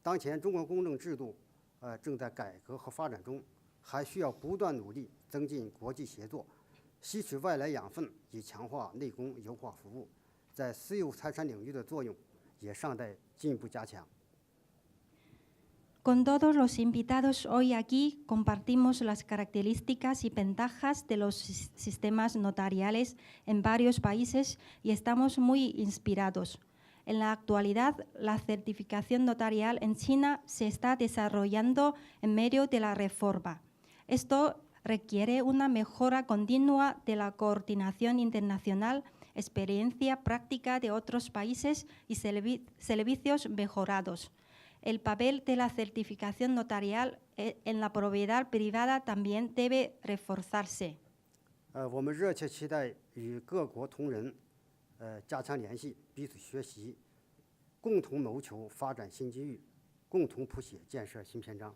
当前中国公证制度正在改革和发展中，还需要不断努力，增进国际协作，吸取外来养分，以强化内功，优化服务，在私有财产领域的作用也尚待进一步加强。 Con todos los invitados hoy aquí compartimos las características y ventajas de los sistemas notariales en varios países y estamos muy inspirados. En la actualidad, la certificación notarial en China se está desarrollando en medio de la reforma. Esto requiere una mejora continua de la coordinación internacional, experiencia práctica de otros países y servicios mejorados. El papel de la certificación notarial en la propiedad privada también debe reforzarse. 我们热切期待与各国同仁加强联系，彼此学习，共同谋求发展新机遇，共同谱写建设新篇章。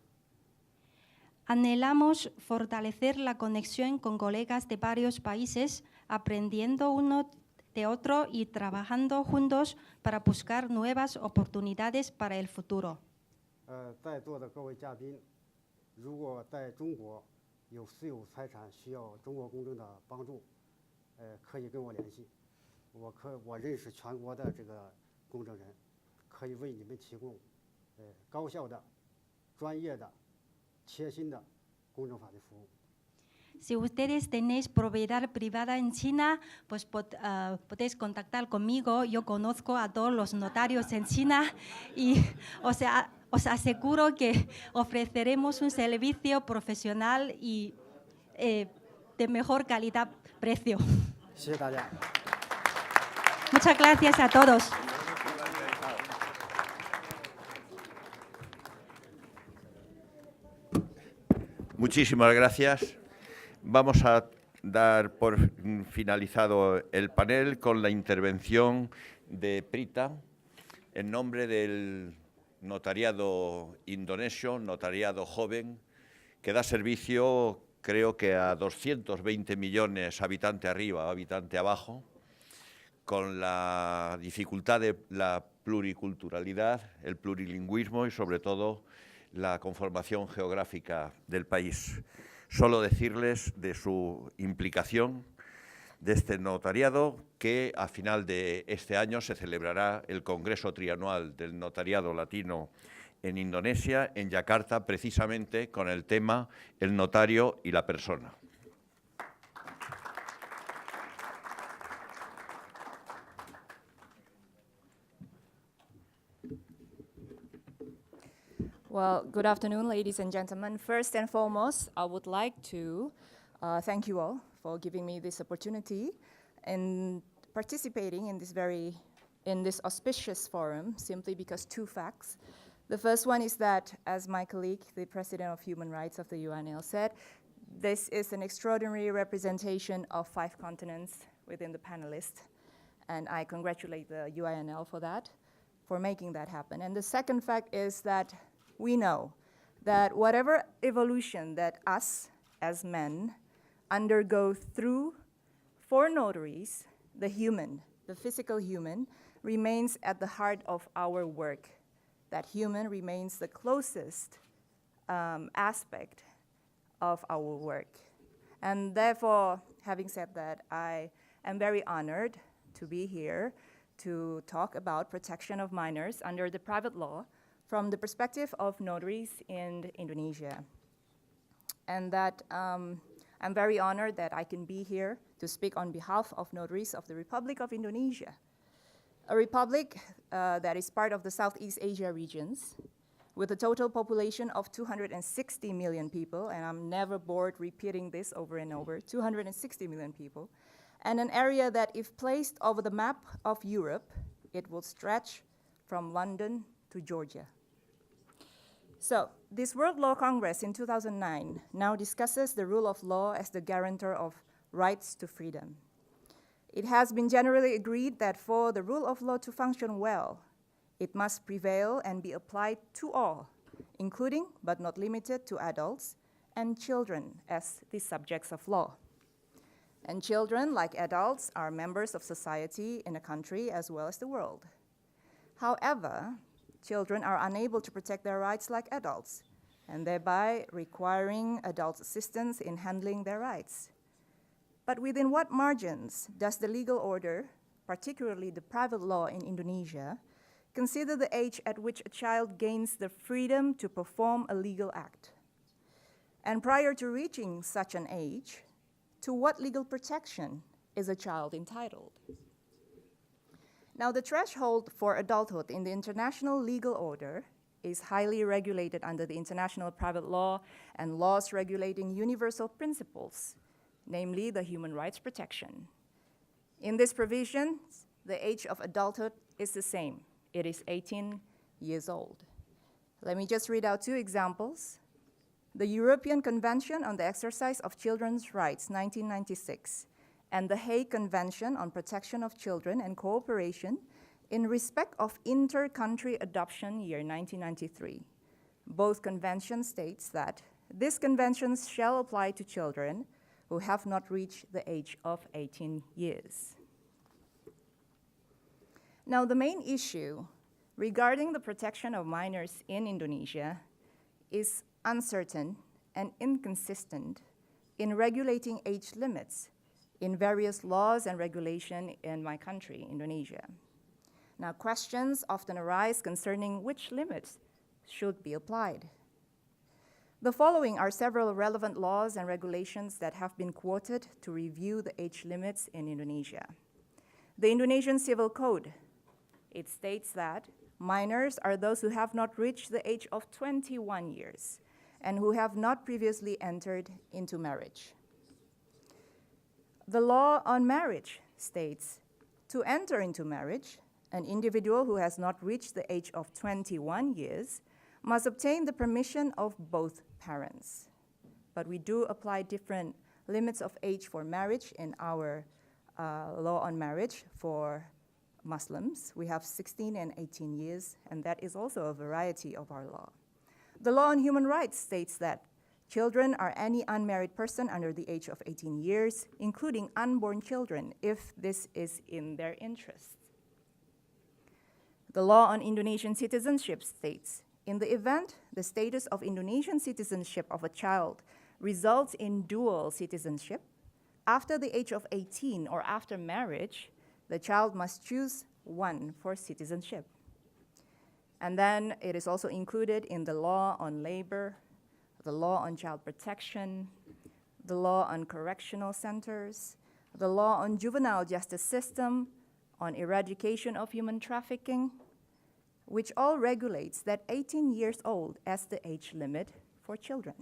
Anhelamos fortalecer la conexión con colegas de varios países, aprendiendo uno de otro y trabajando juntos para buscar nuevas oportunidades para el futuro. 在座的各位嘉宾，如果在中国有私有财产需要中国公证的帮助，可以跟我联系。我认识全国的这个公证人，可以为你们提供高效的、专业的、贴心的公证法律服务。 Si ustedes tenéis propiedad privada en China, pues podéis contactar conmigo. Yo conozco a todos los notarios en China y os aseguro que ofreceremos un servicio profesional y de mejor calidad-precio. Muchas gracias a todos. Muchísimas gracias. Vamos a dar por finalizado el panel con la intervención de Prita en nombre del notariado indonesio, notariado joven, que da servicio creo que a 220 millones habitante arriba, habitante abajo, con la dificultad de la pluriculturalidad, el plurilingüismo y sobre todo la conformación geográfica del país. Solo decirles de su implicación de este notariado que a final de este año se celebrará el Congreso Trianual del Notariado Latino en Indonesia, en Yakarta, precisamente con el tema el notario y la persona. Well, good afternoon, ladies and gentlemen. First and foremost, I would like to thank you all for giving me this opportunity and participating in this auspicious forum, simply because two facts. The first one is that, as my colleague, the President of Human Rights of the UNL said, this is an extraordinary representation of 5 continents within the panelists, and I congratulate the UNL for that, for making that happen. And the second fact is that we know that whatever evolution that us as men undergo through, for notaries, the human, the physical human, remains at the heart of our work. That human remains the closest aspect of our work. And therefore, having said that, I am very honored to be here to talk about protection of minors under the private law from the perspective of notaries in Indonesia. And that I'm very honored that I can be here to speak on behalf of notaries of the Republic of Indonesia, a republic that is part of the Southeast Asia regions, with a total population of 260 million people, and I'm never bored repeating this over and over, 260 million people, and an area that if placed over the map of Europe, it will stretch from London to Georgia. So, this World Law Congress in 2009 now discusses the rule of law as the guarantor of rights to freedom. It has been generally agreed that for the rule of law to function well, it must prevail and be applied to all, including but not limited to adults and children as the subjects of law. And children, like adults, are members of society in a country as well as the world. However, children are unable to protect their rights like adults, and thereby requiring adults' assistance in handling their rights. But within what margins does the legal order, particularly the private law in Indonesia, consider the age at which a child gains the freedom to perform a legal act? And prior to reaching such an age, to what legal protection is a child entitled? Now, the threshold for adulthood in the international legal order is highly regulated under the international private law and laws regulating universal principles, namely the human rights protection. In this provision, the age of adulthood is the same. It is 18 years old. Let me just read out 2 examples. The European Convention on the Exercise of Children's Rights, 1996, and the Hague Convention on Protection of Children and Cooperation in respect of inter-country adoption, year 1993. Both conventions states that these conventions shall apply to children who have not reached the age of 18 years. Now, the main issue regarding the protection of minors in Indonesia is uncertain and inconsistent in regulating age limits in various laws and regulation in my country, Indonesia. Now, questions often arise concerning which limits should be applied. The following are several relevant laws and regulations that have been quoted to review the age limits in Indonesia. The Indonesian Civil Code, it states that minors are those who have not reached the age of 21 years and who have not previously entered into marriage. The law on marriage states, to enter into marriage, an individual who has not reached the age of 21 years must obtain the permission of both parents. but we do apply different limits of age for marriage in our law on marriage for Muslims. We have 16 and 18 years, and that is also a variety of our law. The law on human rights states that children are any unmarried person under the age of 18 years, including unborn children, if this is in their interest. The law on Indonesian citizenship states, in the event the status of Indonesian citizenship of a child results in dual citizenship, after the age of 18 or after marriage, the child must choose one for citizenship. And then it is also included in the law on labor, the law on child protection, the law on correctional centers, the law on juvenile justice system, on eradication of human trafficking, which all regulates that 18 years old as the age limit for children.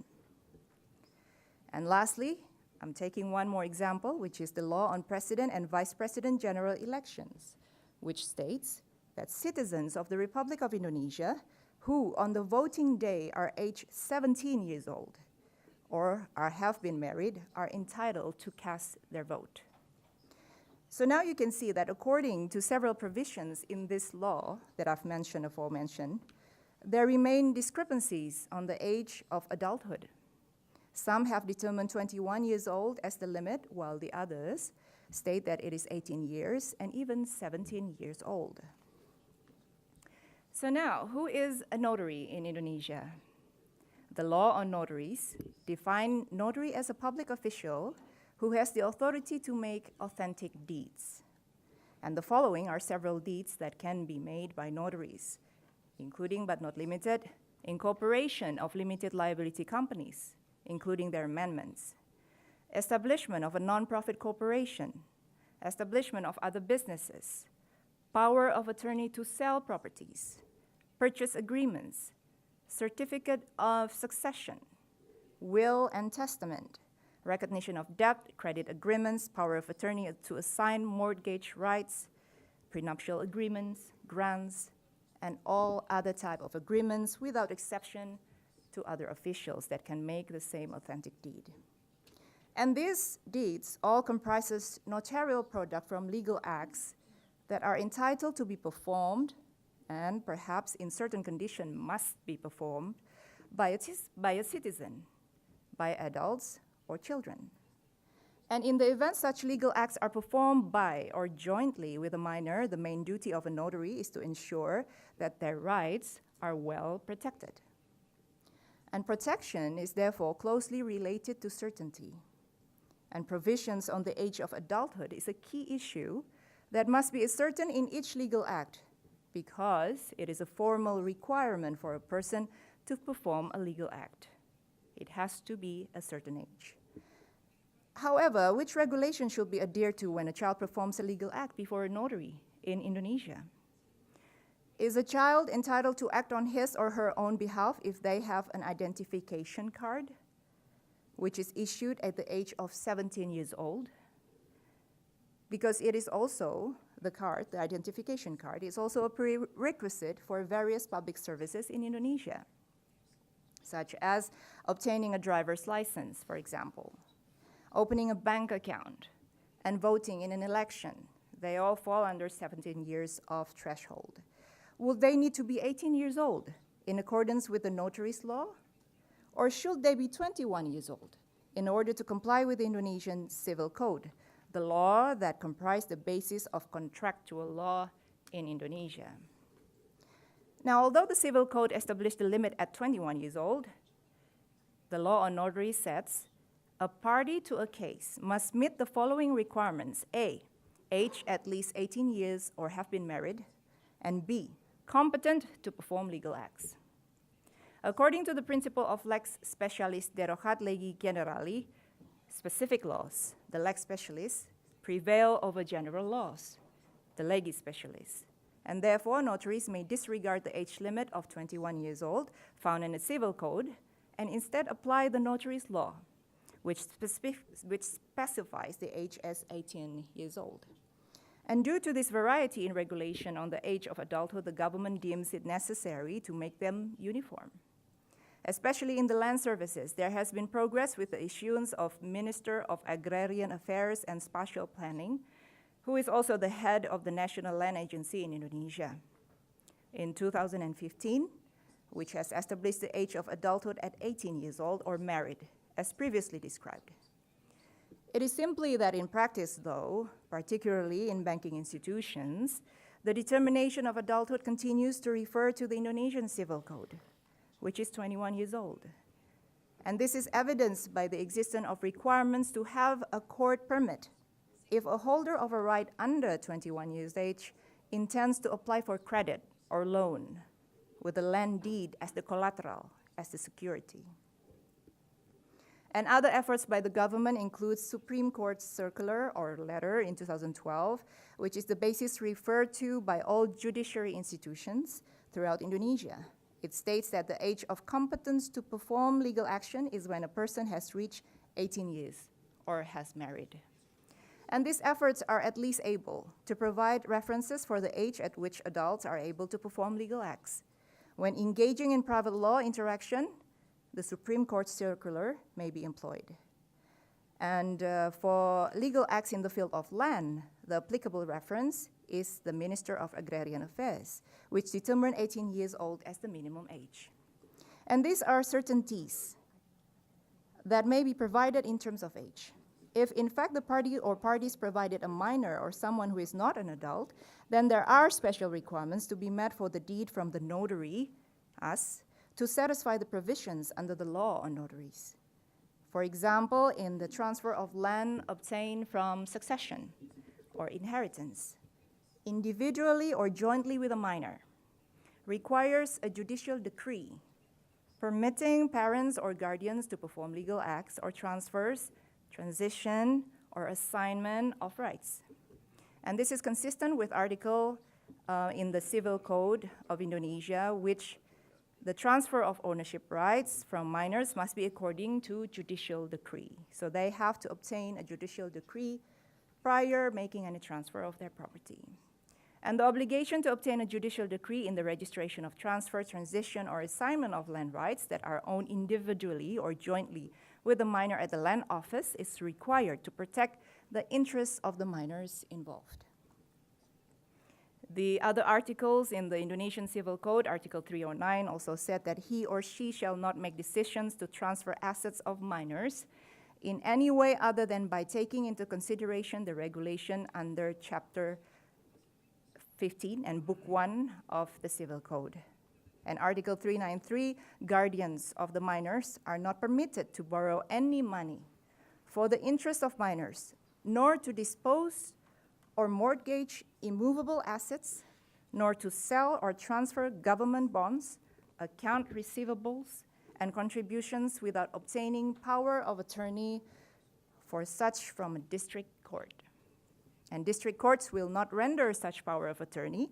And lastly, I'm taking one more example, which is the law on president and vice president general elections, which states that citizens of the Republic of Indonesia who on the voting day are age 17 years old or have been married are entitled to cast their vote. So now you can see that according to several provisions in this law that I've mentioned aforementioned, there remain discrepancies on the age of adulthood. Some have determined 21 years old as the limit, while the others state that it is 18 years and even 17 years old. So now, who is a notary in Indonesia? The law on notaries defines notary as a public official who has the authority to make authentic deeds. And the following are several deeds that can be made by notaries, including but not limited, incorporation of limited liability companies, including their amendments, establishment of a non-profit corporation, establishment of other businesses, power of attorney to sell properties, purchase agreements, certificate of succession, will and testament, recognition of debt, credit agreements, power of attorney to assign mortgage rights, prenuptial agreements, grants, and all other type of agreements without exception to other officials that can make the same authentic deed. And these deeds all comprises notarial product from legal acts that are entitled to be performed and perhaps in certain condition must be performed by a citizen, by adults or children. And in the event such legal acts are performed by or jointly with a minor, the main duty of a notary is to ensure that their rights are well protected. And protection is therefore closely related to certainty. And provisions on the age of adulthood is a key issue that must be ascertained in each legal act because it is a formal requirement for a person to perform a legal act. It has to be a certain age. However, which regulation should be adhered to when a child performs a legal act before a notary in Indonesia? Is a child entitled to act on his or her own behalf if they have an identification card, which is issued at the age of 17 years old? Because it is also the card, the identification card, is also a prerequisite for various public services in Indonesia, such as obtaining a driver's license, for example, opening a bank account, and voting in an election. They all fall under 17 years of threshold. Will they need to be 18 years old in accordance with the notary's law? Or should they be 21 years old in order to comply with the Indonesian Civil Code, the law that comprised the basis of contractual law in Indonesia? Now, although the Civil Code established the limit at 21 years old, the law on notary sets a party to a case must meet the following requirements. A, age at least 18 years or have been married, and B, competent to perform legal acts. According to the principle of lex specialis derogat legi generali, specific laws, the lex specialis, prevail over general laws, the legi specialis. And therefore, notaries may disregard the age limit of 21 years old found in the Civil Code and instead apply the notary's law, which specifies the age as 18 years old. And due to this variety in regulation on the age of adulthood, the government deems it necessary to make them uniform. Especially in the land services, there has been progress with the issuance of Minister of Agrarian Affairs and Spatial Planning, who is also the head of the National Land Agency in Indonesia. In 2015, which has established the age of adulthood at 18 years old or married, as previously described. It is simply that in practice, though, particularly in banking institutions, the determination of adulthood continues to refer to the Indonesian Civil Code, which is 21 years old. And this is evidenced by the existence of requirements to have a court permit if a holder of a right under 21 years age intends to apply for credit or loan with a land deed as the collateral, as the security. And other efforts by the government include Supreme Court's circular or letter in 2012, which is the basis referred to by all judiciary institutions throughout Indonesia. It states that the age of competence to perform legal action is when a person has reached 18 years or has married. And these efforts are at least able to provide references for the age at which adults are able to perform legal acts. When engaging in private law interaction, the Supreme Court circular may be employed. And for legal acts in the field of land, the applicable reference is the Minister of Agrarian Affairs, which determined 18 years old as the minimum age. And these are certainties that may be provided in terms of age. If in fact the party or parties provided a minor or someone who is not an adult, then there are special requirements to be met for the deed from the notary, us, to satisfy the provisions under the law on notaries. For example, in the transfer of land obtained from succession or inheritance, individually or jointly with a minor, requires a judicial decree permitting parents or guardians to perform legal acts or transfers, transition, or assignment of rights. And this is consistent with article in the Civil Code of Indonesia, which the transfer of ownership rights from minors must be according to judicial decree. So they have to obtain a judicial decree prior making any transfer of their property. And the obligation to obtain a judicial decree in the registration of transfer, transition, or assignment of land rights that are owned individually or jointly with the minor at the land office is required to protect the interests of the minors involved. The other articles in the Indonesian Civil Code, Article 309, also said that he or she shall not make decisions to transfer assets of minors in any way other than by taking into consideration the regulation under Chapter 15 and Book 1 of the Civil Code. And Article 393, guardians of the minors are not permitted to borrow any money for the interest of minors, nor to dispose or mortgage immovable assets, nor to sell or transfer government bonds, account receivables, and contributions without obtaining power of attorney for such from a district court. And district courts will not render such power of attorney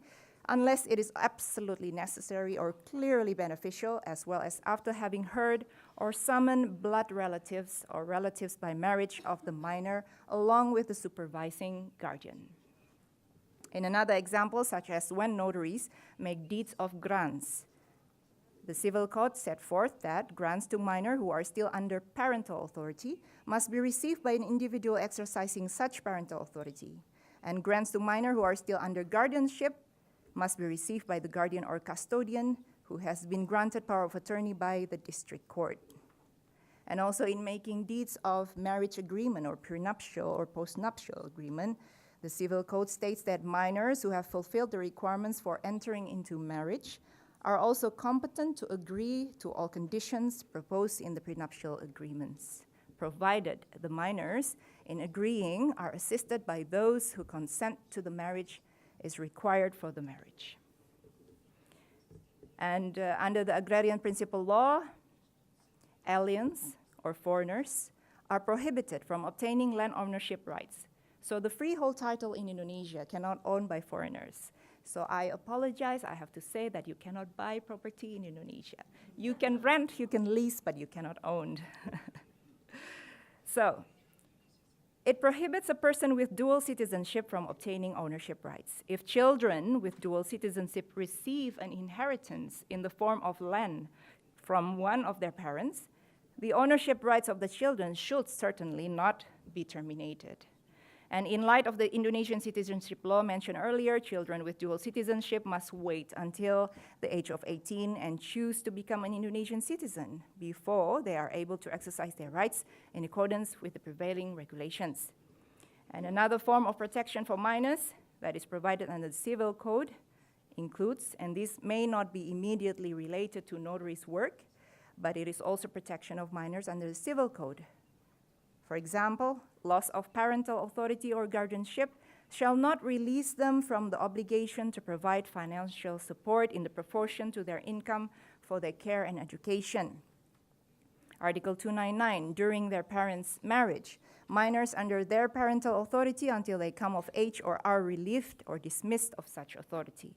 unless it is absolutely necessary or clearly beneficial, as well as after having heard or summoned blood relatives or relatives by marriage of the minor, along with the supervising guardian. In another example, such as when notaries make deeds of grants, the Civil Code set forth that grants to minors who are still under parental authority must be received by an individual exercising such parental authority, and grants to minors who are still under guardianship must be received by the guardian or custodian who has been granted power of attorney by the district court. And also in making deeds of marriage agreement or prenuptial or postnuptial agreement, the Civil Code states that minors who have fulfilled the requirements for entering into marriage are also competent to agree to all conditions proposed in the prenuptial agreements, provided the minors in agreeing are assisted by those who consent to the marriage is required for the marriage. And under the agrarian principle law, aliens or foreigners are prohibited from obtaining land ownership rights. So the freehold title in Indonesia cannot own by foreigners. So I apologize, I have to say that you cannot buy property in Indonesia. You can rent, you can lease, but you cannot own. So it prohibits a person with dual citizenship from obtaining ownership rights. If children with dual citizenship receive an inheritance in the form of land from one of their parents, the ownership rights of the children should certainly not be terminated. And in light of the Indonesian citizenship law mentioned earlier, children with dual citizenship must wait until the age of 18 and choose to become an Indonesian citizen before they are able to exercise their rights in accordance with the prevailing regulations. And another form of protection for minors that is provided under the Civil Code includes, and this may not be immediately related to notary's work, but it is also protection of minors under the Civil Code. For example, loss of parental authority or guardianship shall not release them from the obligation to provide financial support in the proportion to their income for their care and education. Article 299, during their parents' marriage, minors under their parental authority until they come of age or are relieved or dismissed of such authority.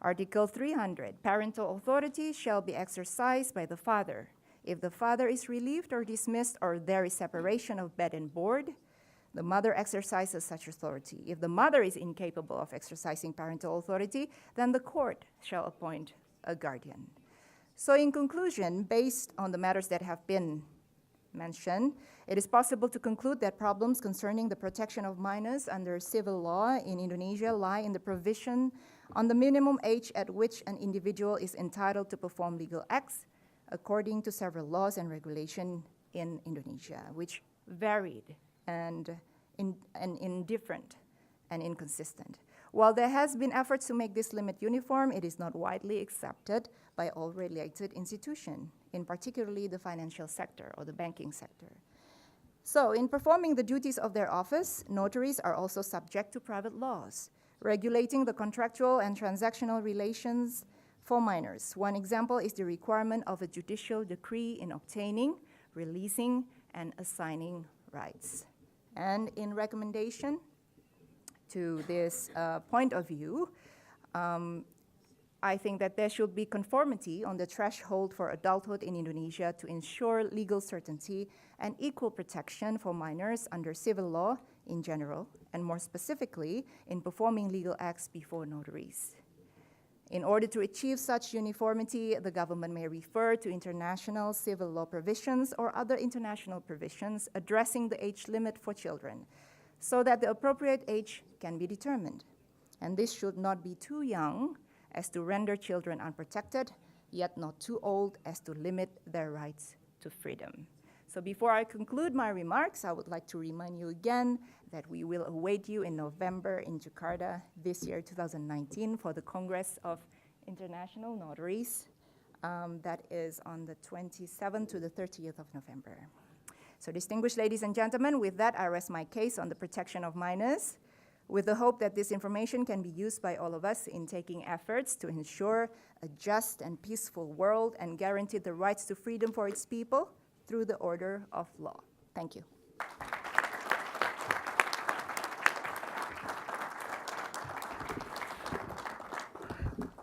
Article 300, parental authority shall be exercised by the father. If the father is relieved or dismissed or there is separation of bed and board, the mother exercises such authority. If the mother is incapable of exercising parental authority, then the court shall appoint a guardian. So in conclusion, based on the matters that have been mentioned, it is possible to conclude that problems concerning the protection of minors under civil law in Indonesia lie in the provision on the minimum age at which an individual is entitled to perform legal acts according to several laws and regulations in Indonesia, which varied and indifferent and inconsistent. While there has been efforts to make this limit uniform, it is not widely accepted by all related institutions, in particularly the financial sector or the banking sector. So in performing the duties of their office, notaries are also subject to private laws, regulating the contractual and transactional relations for minors. One example is the requirement of a judicial decree in obtaining, releasing, and assigning rights. And in recommendation to this point of view, I think that there should be conformity on the threshold for adulthood in Indonesia to ensure legal certainty and equal protection for minors under civil law in general, and more specifically, in performing legal acts before notaries. In order to achieve such uniformity, the government may refer to international civil law provisions or other international provisions addressing the age limit for children, so that the appropriate age can be determined. And this should not be too young as to render children unprotected, yet not too old as to limit their rights to freedom. So before I conclude my remarks, I would like to remind you again that we will await you in November in Jakarta this year, 2019, for the Congress of International Notaries. That is on the 27th to the 30th of November. So distinguished ladies and gentlemen, with that, I rest my case on the protection of minors, with the hope that this information can be used by all of us in taking efforts to ensure a just and peaceful world and guarantee the rights to freedom for its people through the order of law. Thank you.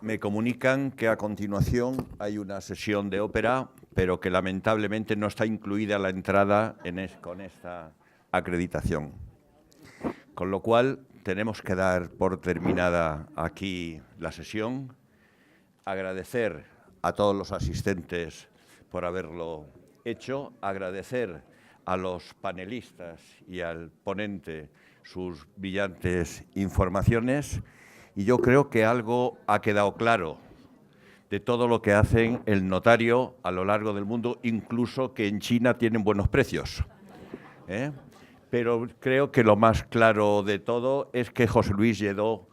Me comunican que a continuación hay una sesión de ópera, pero que lamentablemente no está incluida la entrada con esta acreditación. Con lo cual, tenemos que dar por terminada aquí la sesión, agradecer a todos los asistentes por haberlo hecho, agradecer a los panelistas y al ponente sus brillantes informaciones, y yo creo que algo ha quedado claro de todo lo que hacen el notario a lo largo del mundo, incluso que en China tienen buenos precios, ¿eh? Pero creo que lo más claro de todo es que José Luis Lledó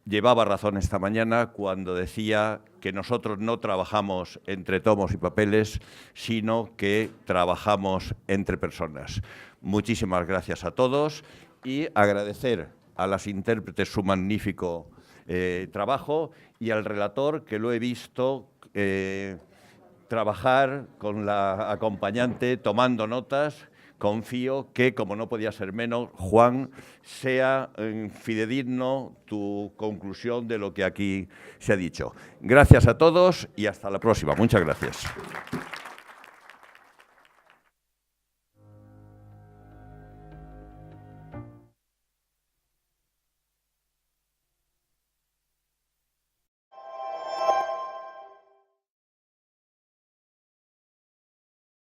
llevaba razón esta mañana cuando decía que nosotros no trabajamos entre tomos y papeles, sino que trabajamos entre personas. Muchísimas gracias a todos y agradecer a las intérpretes su magnífico trabajo y al relator, que lo he visto trabajar con la acompañante tomando notas. Confío que, como no podía ser menos, Juan, sea fidedigno tu conclusión de lo que aquí se ha dicho. Gracias a todos y hasta la próxima. Muchas gracias.